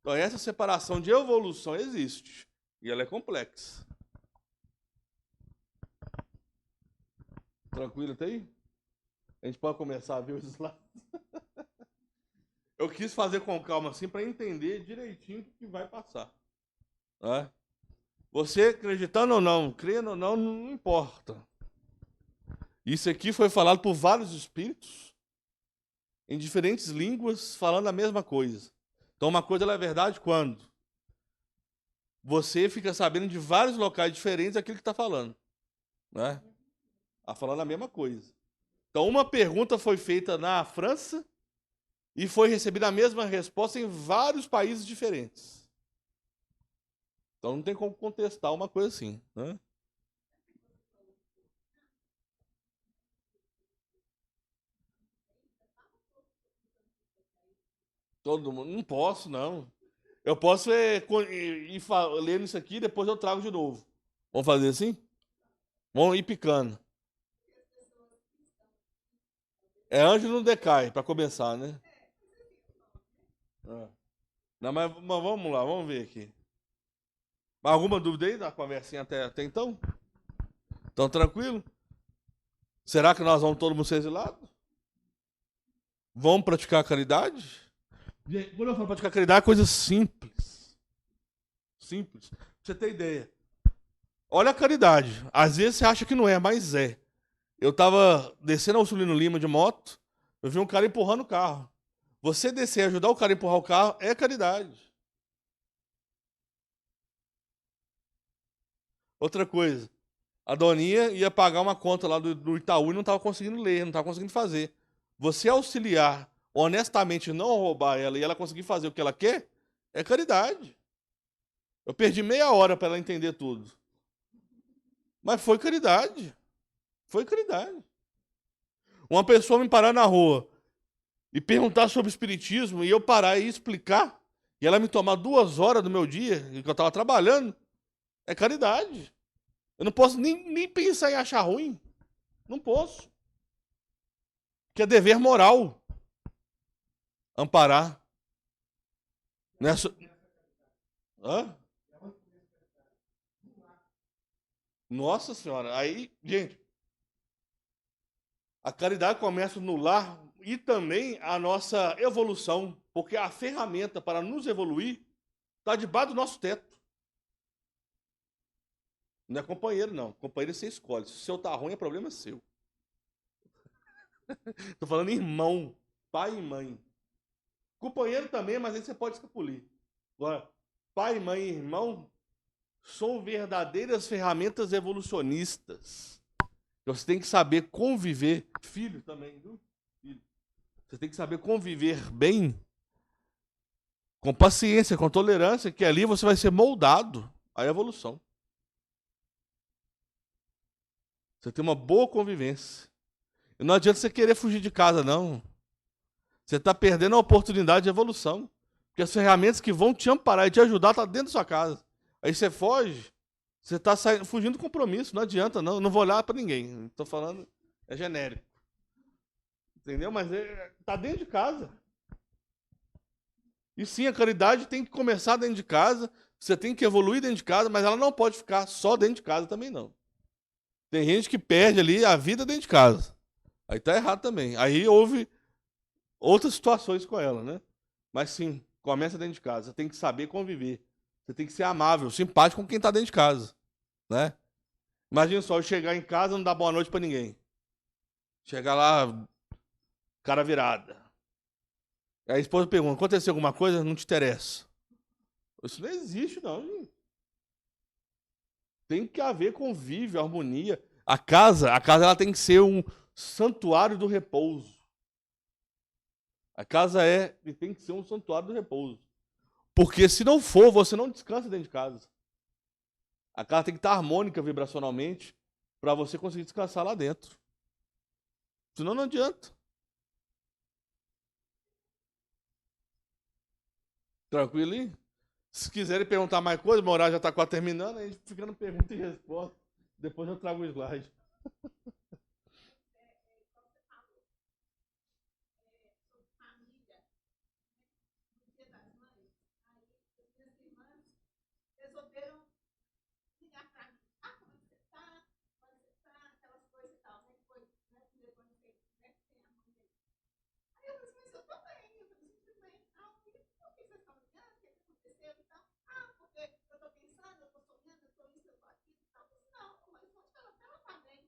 Então essa separação de evolução existe. E ela é complexa. Tranquilo até aí? A gente pode começar a ver os slides? Eu quis fazer com calma assim para entender direitinho o que vai passar. Né? Você acreditando ou não, crendo ou não, não importa. Isso aqui foi falado por vários espíritos em diferentes línguas falando a mesma coisa. Então uma coisa ela é verdade quando você fica sabendo de vários locais diferentes aquilo que está falando. Né? Está falando a mesma coisa. Então uma pergunta foi feita na França e foi recebida a mesma resposta em vários países diferentes. Então não tem como contestar uma coisa assim. Né? Todo mundo. Não posso, não. Eu posso ir lendo isso aqui e depois eu trago de novo. Vamos fazer assim? Vamos ir picando. É anjo não decai, para começar, né? Ah. Não, mas vamos lá, vamos ver aqui. Alguma dúvida aí da conversinha até então? Então, tranquilo? Será que nós vamos todo mundo ser exilados? Vamos praticar a caridade? Gente, quando eu falo praticar a caridade, é coisa simples. Simples. Pra você ter ideia. Olha a caridade. Às vezes você acha que não é, mas é. Eu tava descendo ao Sulino Lima de moto, eu vi um cara empurrando o carro. Você descer e ajudar o cara a empurrar o carro é caridade. Outra coisa. A doninha ia pagar uma conta lá do Itaú e não estava conseguindo ler, não estava conseguindo fazer. Você auxiliar honestamente não roubar ela e ela conseguir fazer o que ela quer, é caridade. Eu perdi meia hora para ela entender tudo. Mas foi caridade. Foi caridade. Uma pessoa me parar na rua e perguntar sobre espiritismo e eu parar e explicar, e ela me tomar 2 horas do meu dia, que eu estava trabalhando, é caridade. Eu não posso nem pensar em achar ruim. Não posso. Que é dever moral. Amparar. Nessa... Hã? Nossa Senhora. Aí, gente, a caridade começa no lar e também a nossa evolução. Porque a ferramenta para nos evoluir está debaixo do nosso teto. Não é companheiro, não. Companheiro você escolhe. Se o seu tá ruim, é problema seu. Tô falando irmão, pai e mãe. Companheiro também, mas aí você pode escapulir. Agora, pai, mãe e irmão são verdadeiras ferramentas evolucionistas. Você tem que saber conviver. Filho também, viu? Filho. Você tem que saber conviver bem, com paciência, com tolerância, que ali você vai ser moldado à evolução. Você tem uma boa convivência. E não adianta você querer fugir de casa, não. Você está perdendo a oportunidade de evolução. Porque as ferramentas que vão te amparar e te ajudar estão dentro da sua casa. Aí você foge, você está fugindo do compromisso. Não adianta, não. Eu não vou olhar para ninguém. Estou falando, é genérico. Entendeu? Mas está dentro de casa. E sim, a caridade tem que começar dentro de casa. Você tem que evoluir dentro de casa, mas ela não pode ficar só dentro de casa também, não. Tem gente que perde ali a vida dentro de casa. Aí tá errado também. Aí houve outras situações com ela, né? Mas sim, começa dentro de casa. Você tem que saber conviver. Você tem que ser amável, simpático com quem tá dentro de casa, né? Imagina só, eu chegar em casa e não dar boa noite pra ninguém. Chegar lá, cara virada. Aí a esposa pergunta: aconteceu alguma coisa? Não te interessa. Isso não existe, não, gente. Tem que haver convívio, harmonia. A casa ela tem que ser um santuário do repouso. A casa é e tem que ser um santuário do repouso. Porque se não for, você não descansa dentro de casa. A casa tem que estar harmônica vibracionalmente para você conseguir descansar lá dentro. Senão não adianta. Tranquilo aí? Se quiserem perguntar mais coisa, o horário já está quase terminando, a gente fica no pergunta e resposta. Depois eu trago o slide. Resolveram ligar para mim. Ah, como é que você está? Como é que você está? Aquelas coisas e tal, né? Foi, né? Quando você, né? Tem a mãe dele. Aí eu falei assim, mas eu tô bem, eu tô me sentindo bem. Ah, por que vocês estão ligando? O que aconteceu e tal? Ah, porque eu tô pensando, eu tô sonhando, eu tô isso, eu tô aquilo e tal. Eu falei, não, mas onde ela tá bem?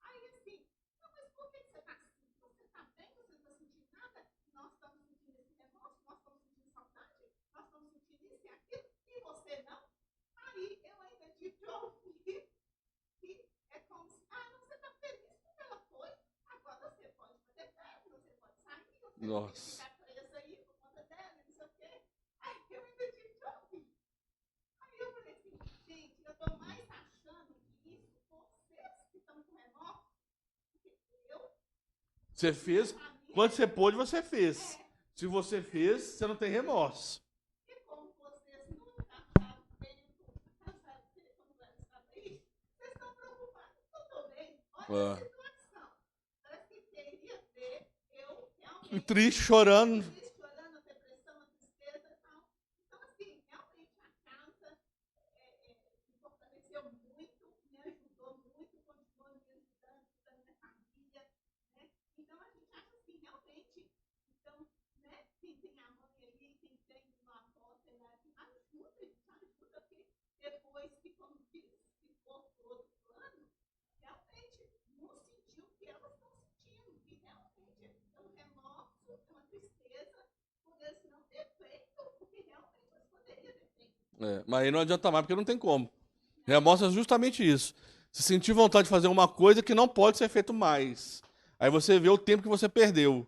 Aí assim, não, mas por que você tá assim? Você tá bem? Você não tá sentindo nada? Nós estamos sentindo esse remorso, nós estamos sentindo saudade, nós estamos sentindo isso e aquilo, e você não? Aí eu ainda tive que ouvir que é como se, ah, não, você está feliz porque ela foi, agora você pode fazer festa, você pode sair, você não tem que Nossa. ficar presa aí por conta dela, não sei o quê. Aí eu ainda tive que ouvir. Aí eu falei assim, gente, eu estou mais achando que isso, vocês que estão com remorso, porque eu, Você fez, quando você pôde, você fez. Se você fez, você não tem remorso. e como vocês nunca acharam tempo, acharam tempo quando ela estava aí, vocês estão preocupados que eu estou bem. Olha a É. situação. Parece que queria ver eu E realmente triste, chorando. triste, chorando, a depressão, a tristeza e tal. Então, assim, realmente a casa me fortaleceu muito, me ajudou muito, continuou me ajudando, ajudando minha família, né? Então, a gente acha assim, realmente, então, né, quem tem a mãe ali, quem tem uma avó, sei lá, ajuda, a gente ajuda, porque depois que quando o filho ficou por outro plano, realmente não sentiu o que elas estão sentindo, que realmente é um remorso, é uma tristeza, por eles não ter feito o que realmente eles poderiam ter feito. É, mas aí não adianta mais, porque não tem como. Remorso é justamente isso. Se sentir vontade de fazer uma coisa que não pode ser feito mais. Aí você vê o tempo que você perdeu.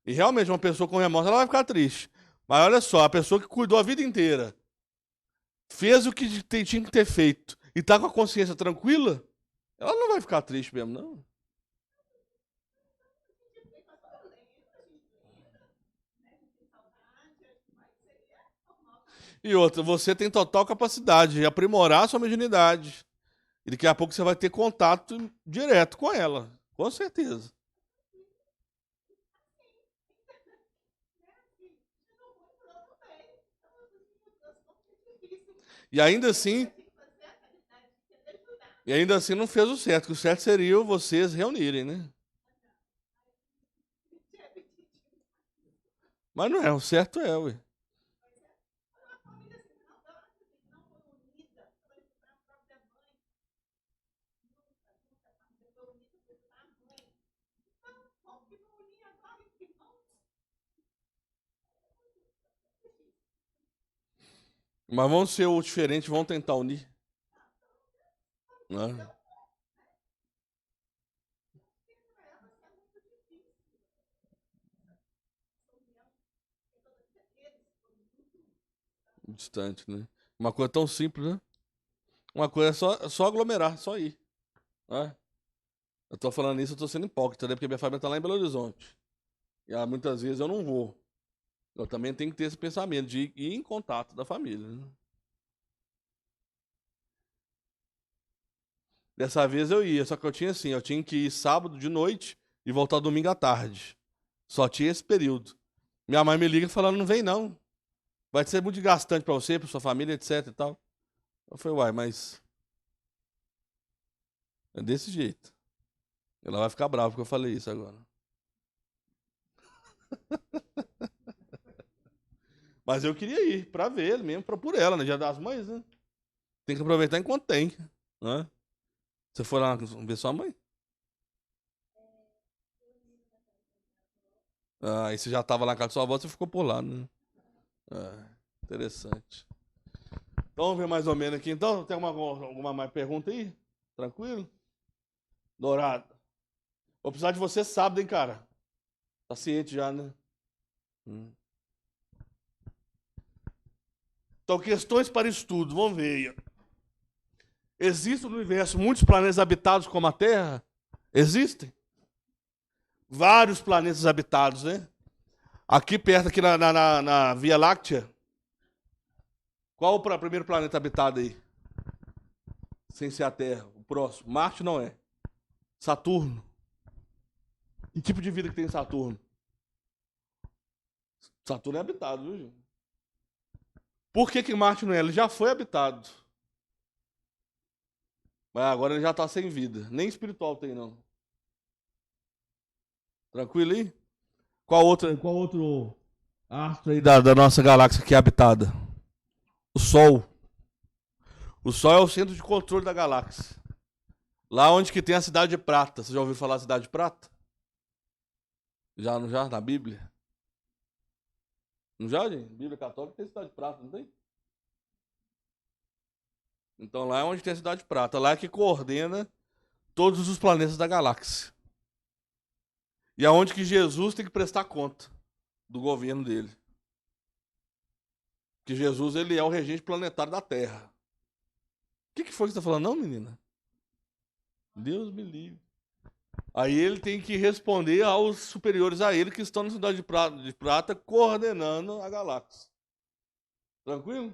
E realmente, uma pessoa com remorso, ela vai ficar triste. Mas olha só, a pessoa que cuidou a vida inteira, fez o que tinha que ter feito e tá com a consciência tranquila, ela não vai ficar triste mesmo, não. A gente fica só lembra, a gente lembra, né? A gente tem saudade, mas seria normal também. E outra, você tem total capacidade de aprimorar a sua mediunidade. E daqui a pouco você vai ter contato direto com ela. Com certeza. E ainda assim, e ainda assim não fez o certo, que o certo seria vocês reunirem, né? Mas não é, o certo é, ué. Mas vão ser o diferente, vão tentar unir. Né? Distante, né? Uma coisa tão simples, né? Uma coisa é só aglomerar, só ir. Né? Eu tô falando isso, eu tô sendo hipócrita, né? Porque minha família tá lá em Belo Horizonte. E muitas vezes eu não vou. Eu também tenho que ter esse pensamento de ir em contato da família. Né? Dessa vez eu ia, só que eu tinha que ir sábado de noite e voltar domingo à tarde. Só tinha esse período. Minha mãe me liga falando, não vem não. Vai ser muito desgastante pra você, pra sua família, etc e tal. Eu falei, uai, mas é desse jeito. Ela vai ficar brava porque eu falei isso agora. Mas eu queria ir pra ver ele mesmo, por ela, né? Dia das Mães, né? Tem que aproveitar enquanto tem, né? Você foi lá ver sua mãe? Ah, aí você já tava lá na casa da sua avó, você ficou por lá, né? Ah, interessante. Então vamos ver mais ou menos aqui. Então, tem alguma mais pergunta aí? Tranquilo? Dourado. Vou precisar de você sábado, hein, cara? Tá ciente já, né? Hum. Então, questões para estudo. Vamos ver aí. Existem no universo muitos planetas habitados como a Terra? Existem? Vários planetas habitados, né? Aqui perto, aqui na Via Láctea, qual o primeiro planeta habitado aí? Sem ser a Terra. O próximo. Marte não é. Saturno. Que tipo de vida que tem em Saturno? Saturno é habitado, viu, gente? Por que Marte não é? Ele já foi habitado. Mas agora ele já tá sem vida. Nem espiritual tem, não. Tranquilo aí? Qual outro astro aí da nossa galáxia que é habitada? O Sol. O Sol é o centro de controle da galáxia. Lá onde que tem a Cidade de Prata. Você já ouviu falar da Cidade de Prata? Já, não já? Na Bíblia? Não já, gente? Bíblia Católica tem Cidade de Prata, não tem? Então lá é onde tem a Cidade de Prata. Lá é que coordena todos os planetas da galáxia. E aonde que Jesus tem que prestar conta do governo dele. Que Jesus ele é o regente planetário da Terra. O que foi que você está falando, não, menina? Deus me livre. Aí ele tem que responder aos superiores a ele que estão na Cidade de Prata coordenando a galáxia. Tranquilo?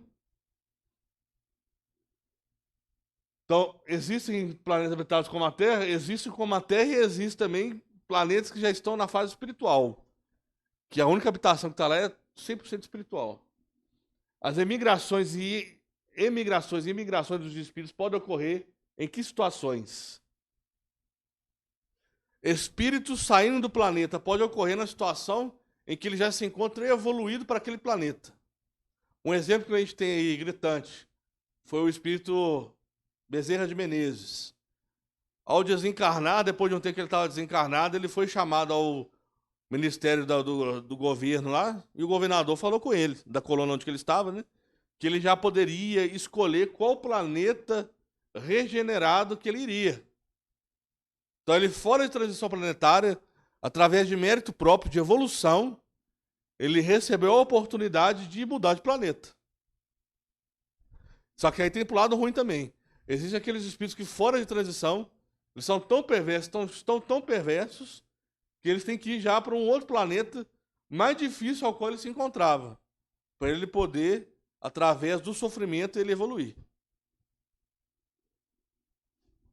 Então, existem planetas habitados como a Terra, existem como a Terra e existem também planetas que já estão na fase espiritual. Que a única habitação que está lá é 100% espiritual. As emigrações dos espíritos podem ocorrer em que situações? Espíritos saindo do planeta pode ocorrer na situação em que ele já se encontra evoluído para aquele planeta. Um exemplo que a gente tem aí, gritante, foi o espírito Bezerra de Menezes. Ao desencarnar, depois de um tempo que ele estava desencarnado, ele foi chamado ao Ministério do Governo lá, e o governador falou com ele, da colônia onde ele estava, né? Que ele já poderia escolher qual planeta regenerado que ele iria. Então ele, fora de transição planetária, através de mérito próprio, de evolução, ele recebeu a oportunidade de mudar de planeta. Só que aí tem pro lado ruim também. Existem aqueles espíritos que, fora de transição, eles são tão perversos, tão perversos, que eles têm que ir já para um outro planeta mais difícil ao qual ele se encontrava. Para ele poder, através do sofrimento, ele evoluir.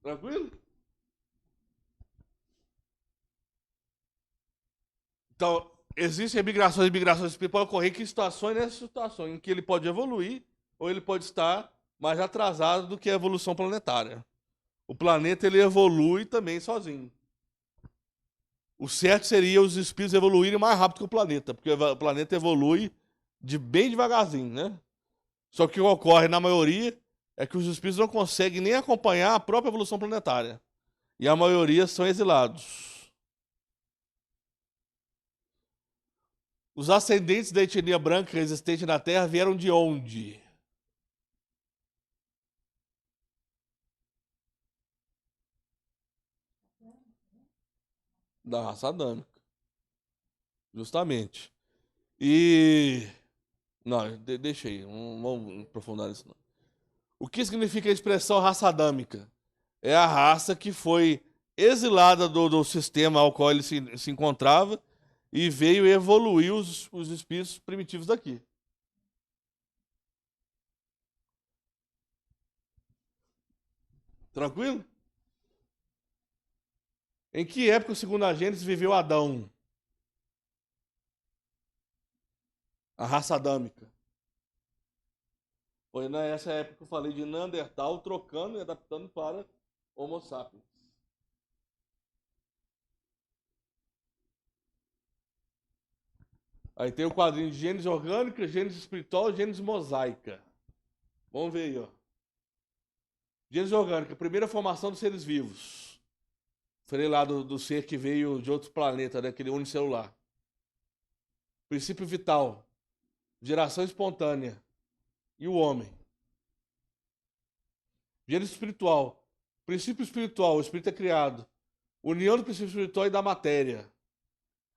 Tranquilo? Então, existem migrações e migrações que podem ocorrer em situações nessa situação em que ele pode evoluir ou ele pode estar mais atrasado do que a evolução planetária. O planeta ele evolui também sozinho. O certo seria os espíritos evoluírem mais rápido que o planeta, porque o planeta evolui de bem devagarzinho, né? Só que o que ocorre na maioria é que os espíritos não conseguem nem acompanhar a própria evolução planetária. E a maioria são exilados. Os ascendentes da etnia branca existente na Terra vieram de onde? Da raça adâmica. Justamente. E. Não, deixa aí. Não vamos aprofundar isso, não. O que significa a expressão raça adâmica? É a raça que foi exilada do sistema ao qual ele se encontrava e veio evoluir os espíritos primitivos daqui. Tranquilo? Em que época, segundo a Gênesis, viveu Adão? A raça adâmica. Foi nessa época que eu falei de Neandertal trocando e adaptando para Homo sapiens. Aí tem o quadrinho de Gênese orgânica, Gênese espiritual e Gênese mosaica. Vamos ver aí, ó. Gênese orgânica, primeira formação dos seres vivos. Falei lá do ser que veio de outro planeta, né? Aquele unicelular. Princípio vital, geração espontânea e o homem. Gênese espiritual, princípio espiritual, o espírito é criado. União do princípio espiritual e da matéria.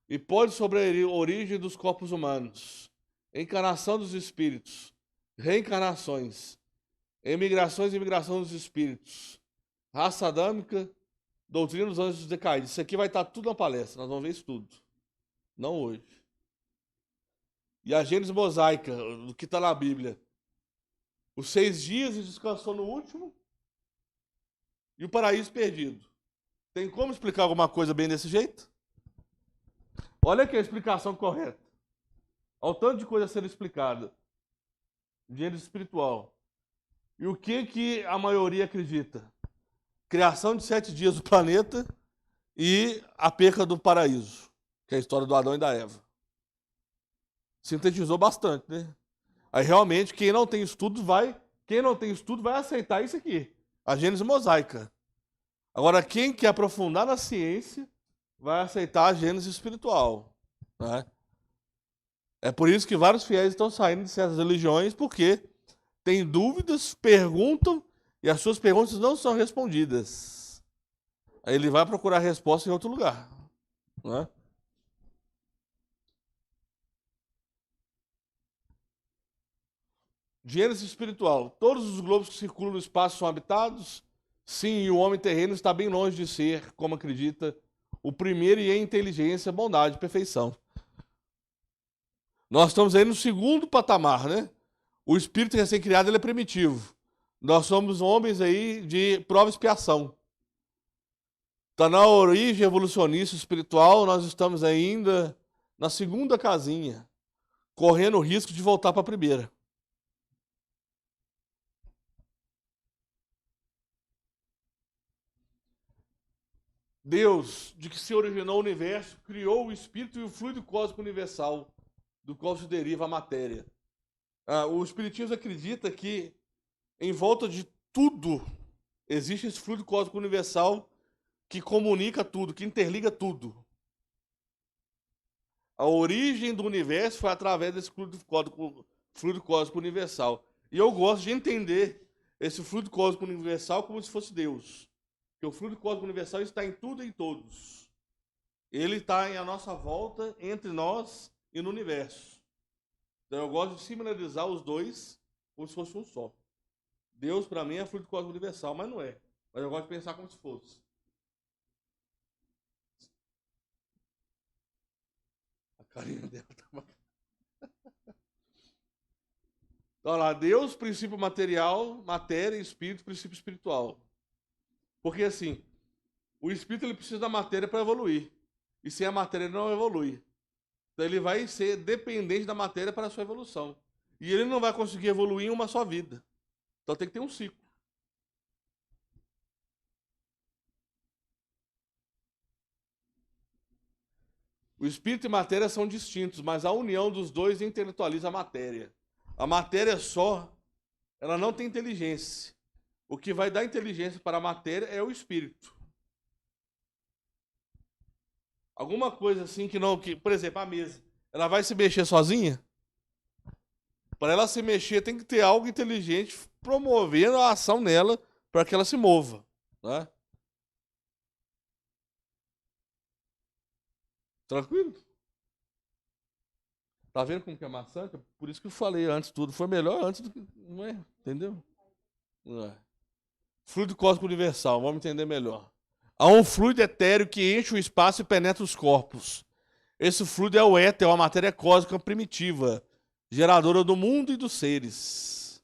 Hipótese sobre a origem dos corpos humanos. Encarnação dos espíritos. Reencarnações. Emigrações e imigração dos espíritos. Raça adâmica. Doutrina dos anjos decaídos. Isso aqui vai estar tudo na palestra. Nós vamos ver isso tudo. Não hoje. E a Gênese mosaica, do que está na Bíblia. Os 6 dias e descansou no último. E o paraíso perdido. Tem como explicar alguma coisa bem desse jeito? Olha aqui a explicação correta. Olha o tanto de coisa a ser explicada. Gênese espiritual. E o que a maioria acredita? Criação de 7 dias do planeta e a perca do paraíso, que é a história do Adão e da Eva. Sintetizou bastante, né? Aí realmente quem não tem estudo vai aceitar isso aqui. A Gênese mosaica. Agora quem quer aprofundar na ciência vai aceitar a Gênese espiritual, né? É por isso que vários fiéis estão saindo de certas religiões, porque têm dúvidas, perguntam, e as suas perguntas não são respondidas. Aí ele vai procurar resposta em outro lugar, né? Gênese espiritual. Todos os globos que circulam no espaço são habitados? Sim, e o homem terreno está bem longe de ser, como acredita, o primeiro em inteligência, bondade, perfeição. Nós estamos aí no segundo patamar, né? O espírito recém-criado ele é primitivo. Nós somos homens aí de prova e expiação. Está na origem evolucionista espiritual, nós estamos ainda na segunda casinha, correndo o risco de voltar para a primeira. Deus, de que se originou o universo, criou o espírito e o fluido cósmico universal, do qual se deriva a matéria. O espiritismo acredita que em volta de tudo existe esse fluido cósmico universal que comunica tudo, que interliga tudo. A origem do universo foi através desse fluido cósmico universal. E eu gosto de entender esse fluido cósmico universal como se fosse Deus. Porque o fluido cósmico universal está em tudo e em todos. Ele está à nossa volta, entre nós e no universo. Então eu gosto de similarizar os dois como se fosse um só. Deus, para mim, é fluido cósmico universal, mas não é. Mas eu gosto de pensar como se fosse. A carinha dela tá bacana. Então, lá, Deus, princípio material, matéria, espírito, princípio espiritual. Porque assim, o espírito ele precisa da matéria para evoluir. E sem a matéria ele não evolui. Então ele vai ser dependente da matéria para a sua evolução. E ele não vai conseguir evoluir em uma só vida. Então tem que ter um ciclo. O espírito e matéria são distintos, mas a união dos dois intelectualiza a matéria. A matéria só, ela não tem inteligência. O que vai dar inteligência para a matéria é o espírito. Alguma coisa assim que não... por exemplo, a mesa. Ela vai se mexer sozinha? Para ela se mexer, tem que ter algo inteligente promovendo a ação nela para que ela se mova, né? Tranquilo? Tá vendo como que é maçante? Por isso que eu falei antes tudo. Foi melhor antes do que... Não é? Entendeu? Não é. Fluido cósmico universal, vamos entender melhor. Há um fluido etéreo que enche o espaço e penetra os corpos. Esse fluido é o éter, a matéria cósmica primitiva, geradora do mundo e dos seres.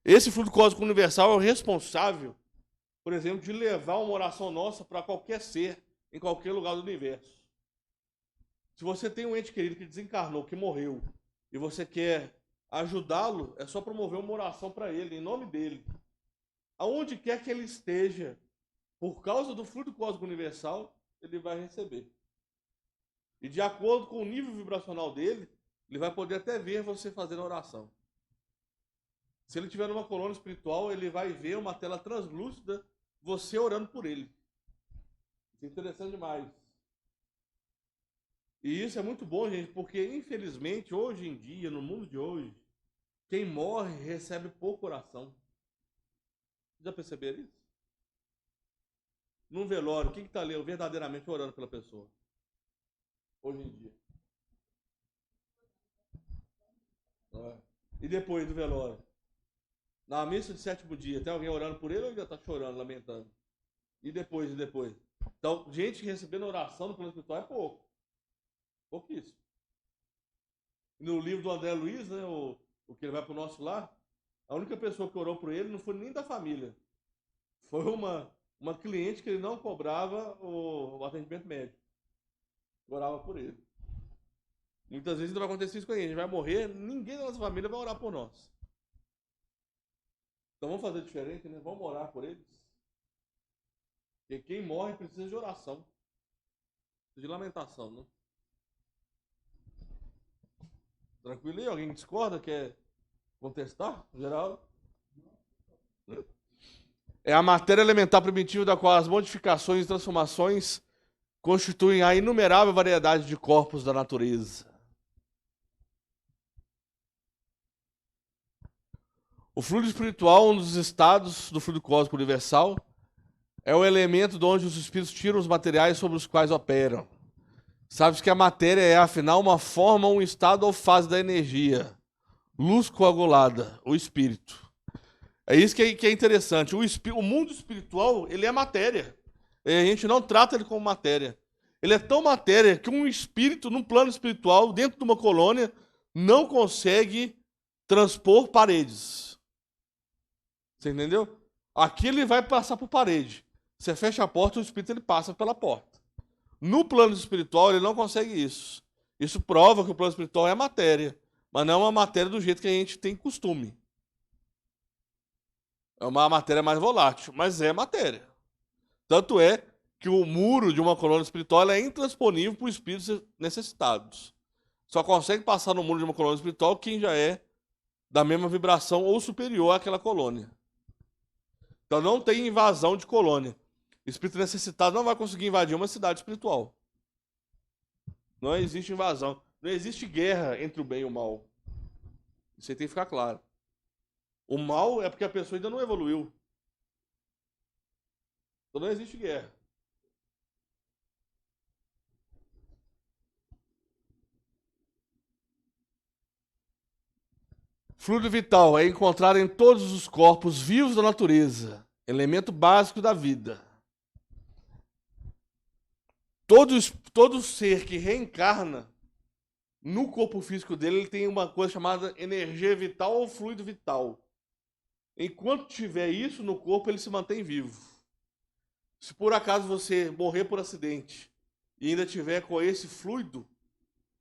Esse fluido cósmico universal é o responsável, por exemplo, de levar uma oração nossa para qualquer ser, em qualquer lugar do universo. Se você tem um ente querido que desencarnou, que morreu, e você quer ajudá-lo, é só promover uma oração para ele, em nome dele. Aonde quer que ele esteja, por causa do fluido cósmico universal, ele vai receber. E de acordo com o nível vibracional dele, ele vai poder até ver você fazendo oração. Se ele estiver numa colônia espiritual, ele vai ver uma tela translúcida, você orando por ele. Isso é interessante demais. E isso é muito bom, gente, porque infelizmente, hoje em dia, no mundo de hoje, quem morre recebe pouca oração. Já perceberam isso? Num velório, quem está ali verdadeiramente orando pela pessoa? Hoje em dia. E depois do velório? Na missa de sétimo dia, tem alguém orando por ele ou ainda está chorando, lamentando? E depois, e depois? Então, gente recebendo oração no plano espiritual é pouco. Pouquíssimo. No livro do André Luiz, né, o que ele vai para o nosso lar, a única pessoa que orou por ele não foi nem da família. Foi uma cliente que ele não cobrava o atendimento médico. Orava por ele. Muitas vezes não vai acontecer isso com a gente. A gente vai morrer, ninguém da nossa família vai orar por nós. Então vamos fazer diferente, né? Vamos orar por eles. Porque quem morre precisa de oração. Precisa de lamentação, né? Tranquilo aí? Alguém discorda? Quer contestar, Geraldo? É a matéria elementar primitiva da qual as modificações e transformações constituem a inumerável variedade de corpos da natureza. O fluido espiritual, um dos estados do fluido cósmico universal, é o elemento de onde os espíritos tiram os materiais sobre os quais operam. Sabe-se que a matéria é, afinal, uma forma, um estado ou fase da energia. Luz coagulada, o espírito. É isso que é interessante. O mundo espiritual, ele é matéria. A gente não trata ele como matéria. Ele é tão matéria que um espírito, num plano espiritual, dentro de uma colônia, não consegue transpor paredes. Você entendeu? Aqui ele vai passar por parede. Você fecha a porta, o espírito ele passa pela porta. No plano espiritual, ele não consegue isso. Isso prova que o plano espiritual é matéria, mas não é uma matéria do jeito que a gente tem costume. É uma matéria mais volátil, mas é matéria. Tanto é que o muro de uma colônia espiritual é intransponível para os espíritos necessitados. Só consegue passar no muro de uma colônia espiritual quem já é da mesma vibração ou superior àquela colônia. Então não tem invasão de colônia. O espírito necessitado não vai conseguir invadir uma cidade espiritual. Não existe invasão. Não existe guerra entre o bem e o mal. Isso aí tem que ficar claro. O mal é porque a pessoa ainda não evoluiu. Então não existe guerra. Fluido vital é encontrado em todos os corpos vivos da natureza, elemento básico da vida. Todo ser que reencarna no corpo físico dele, ele tem uma coisa chamada energia vital ou fluido vital. Enquanto tiver isso no corpo, ele se mantém vivo. Se por acaso você morrer por acidente e ainda tiver com esse fluido,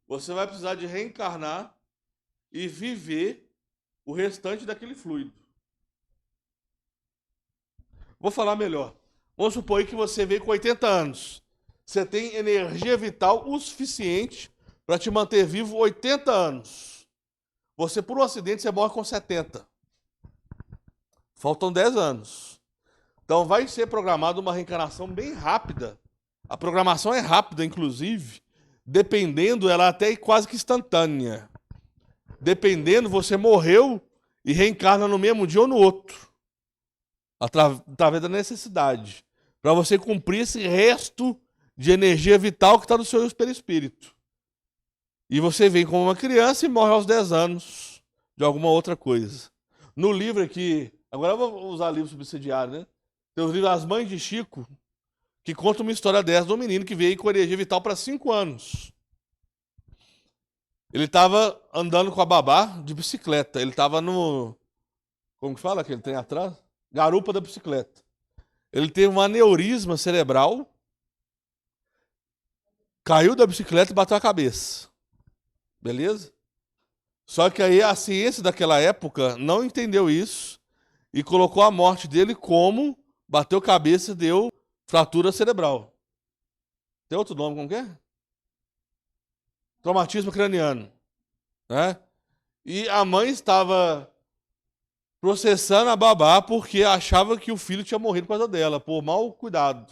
você vai precisar de reencarnar e viver o restante daquele fluido. Vou falar melhor. Vamos supor que você veio com 80 anos. Você tem energia vital o suficiente para te manter vivo 80 anos. Você, por um acidente, você morre com 70. Faltam 10 anos. Então vai ser programada uma reencarnação bem rápida. A programação é rápida, inclusive. Dependendo, ela até é quase que instantânea. Dependendo, você morreu e reencarna no mesmo dia ou no outro. Através da necessidade. Para você cumprir esse resto de energia vital que está no seu perispírito. E você vem como uma criança e morre aos 10 anos de alguma outra coisa. No livro aqui, agora eu vou usar livro subsidiário, né? Tem os livros As Mães de Chico, que conta uma história dessa de um menino que veio com energia vital para 5 anos. Ele estava andando com a babá de bicicleta. Ele estava no... Como que fala aquele trem atrás? Garupa da bicicleta. Ele teve um aneurisma cerebral, caiu da bicicleta e bateu a cabeça. Beleza? Só que aí a ciência daquela época não entendeu isso e colocou a morte dele como bateu a cabeça e deu fratura cerebral. Tem outro nome, como que é? Traumatismo craniano, né? E a mãe estava processando a babá porque achava que o filho tinha morrido por causa dela, por mau cuidado.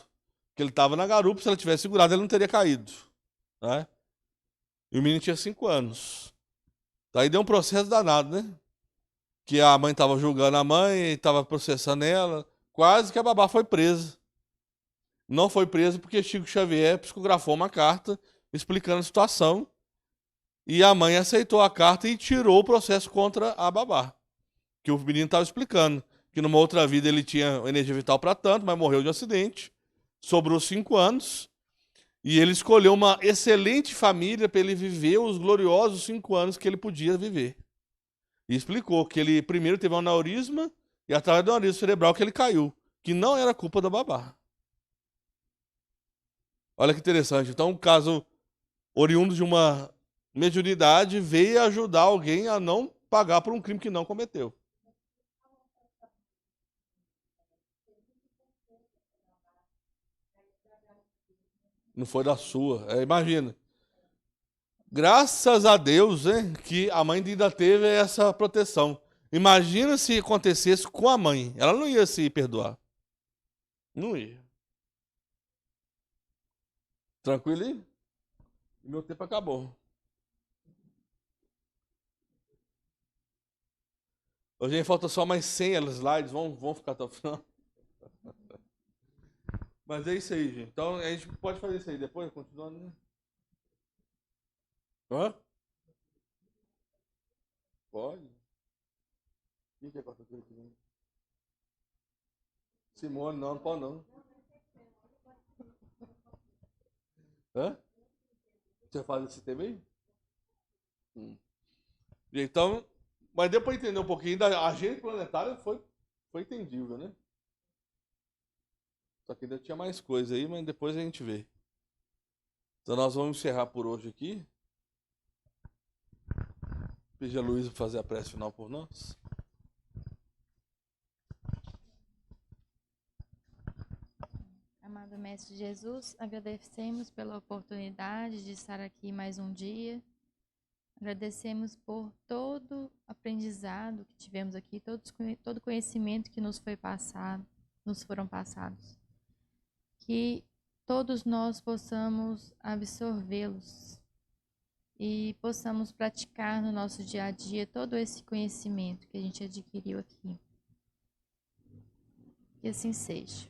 Que ele estava na garupa, se ela tivesse segurado, ele não teria caído, né? E o menino tinha 5 anos. Daí deu um processo danado, né? Que a mãe estava julgando a mãe, estava processando ela. Quase que a babá foi presa. Não foi presa porque Chico Xavier psicografou uma carta explicando a situação. E a mãe aceitou a carta e tirou o processo contra a babá. Que o menino estava explicando. Que numa outra vida ele tinha energia vital para tanto, mas morreu de um acidente. Sobrou 5 anos. E ele escolheu uma excelente família para ele viver os gloriosos 5 anos que ele podia viver. E explicou que ele primeiro teve um aneurisma e através do aneurisma cerebral que ele caiu. Que não era culpa da babá. Olha que interessante. Então, um caso oriundo de uma mediunidade veio ajudar alguém a não pagar por um crime que não cometeu. Não foi da sua. Imagina. Graças a Deus, né, que a mãe ainda teve essa proteção. Imagina se acontecesse com a mãe. Ela não ia se perdoar. Não ia. Tranquilo aí? Meu tempo acabou. Hoje gente, falta só mais 100 slides. Vamos ficar até o final. Mas é isso aí, gente. Então a gente pode fazer isso aí depois, continuando, né? Hã? Pode. Quem quer cortar aqui? Simone, não, não pode não. Hã? Você faz esse tema aí? Hum. Então, mas deu para entender um pouquinho da agente planetária, foi entendível, né? Só que ainda tinha mais coisa aí, mas depois a gente vê. Então nós vamos encerrar por hoje aqui. Pedir a Luísa para fazer a prece final por nós. Amado Mestre Jesus, agradecemos pela oportunidade de estar aqui mais um dia. Agradecemos por todo aprendizado que tivemos aqui, todo conhecimento que nos foi passado, nos foram passados. Que todos nós possamos absorvê-los e possamos praticar no nosso dia a dia todo esse conhecimento que a gente adquiriu aqui. Que assim seja.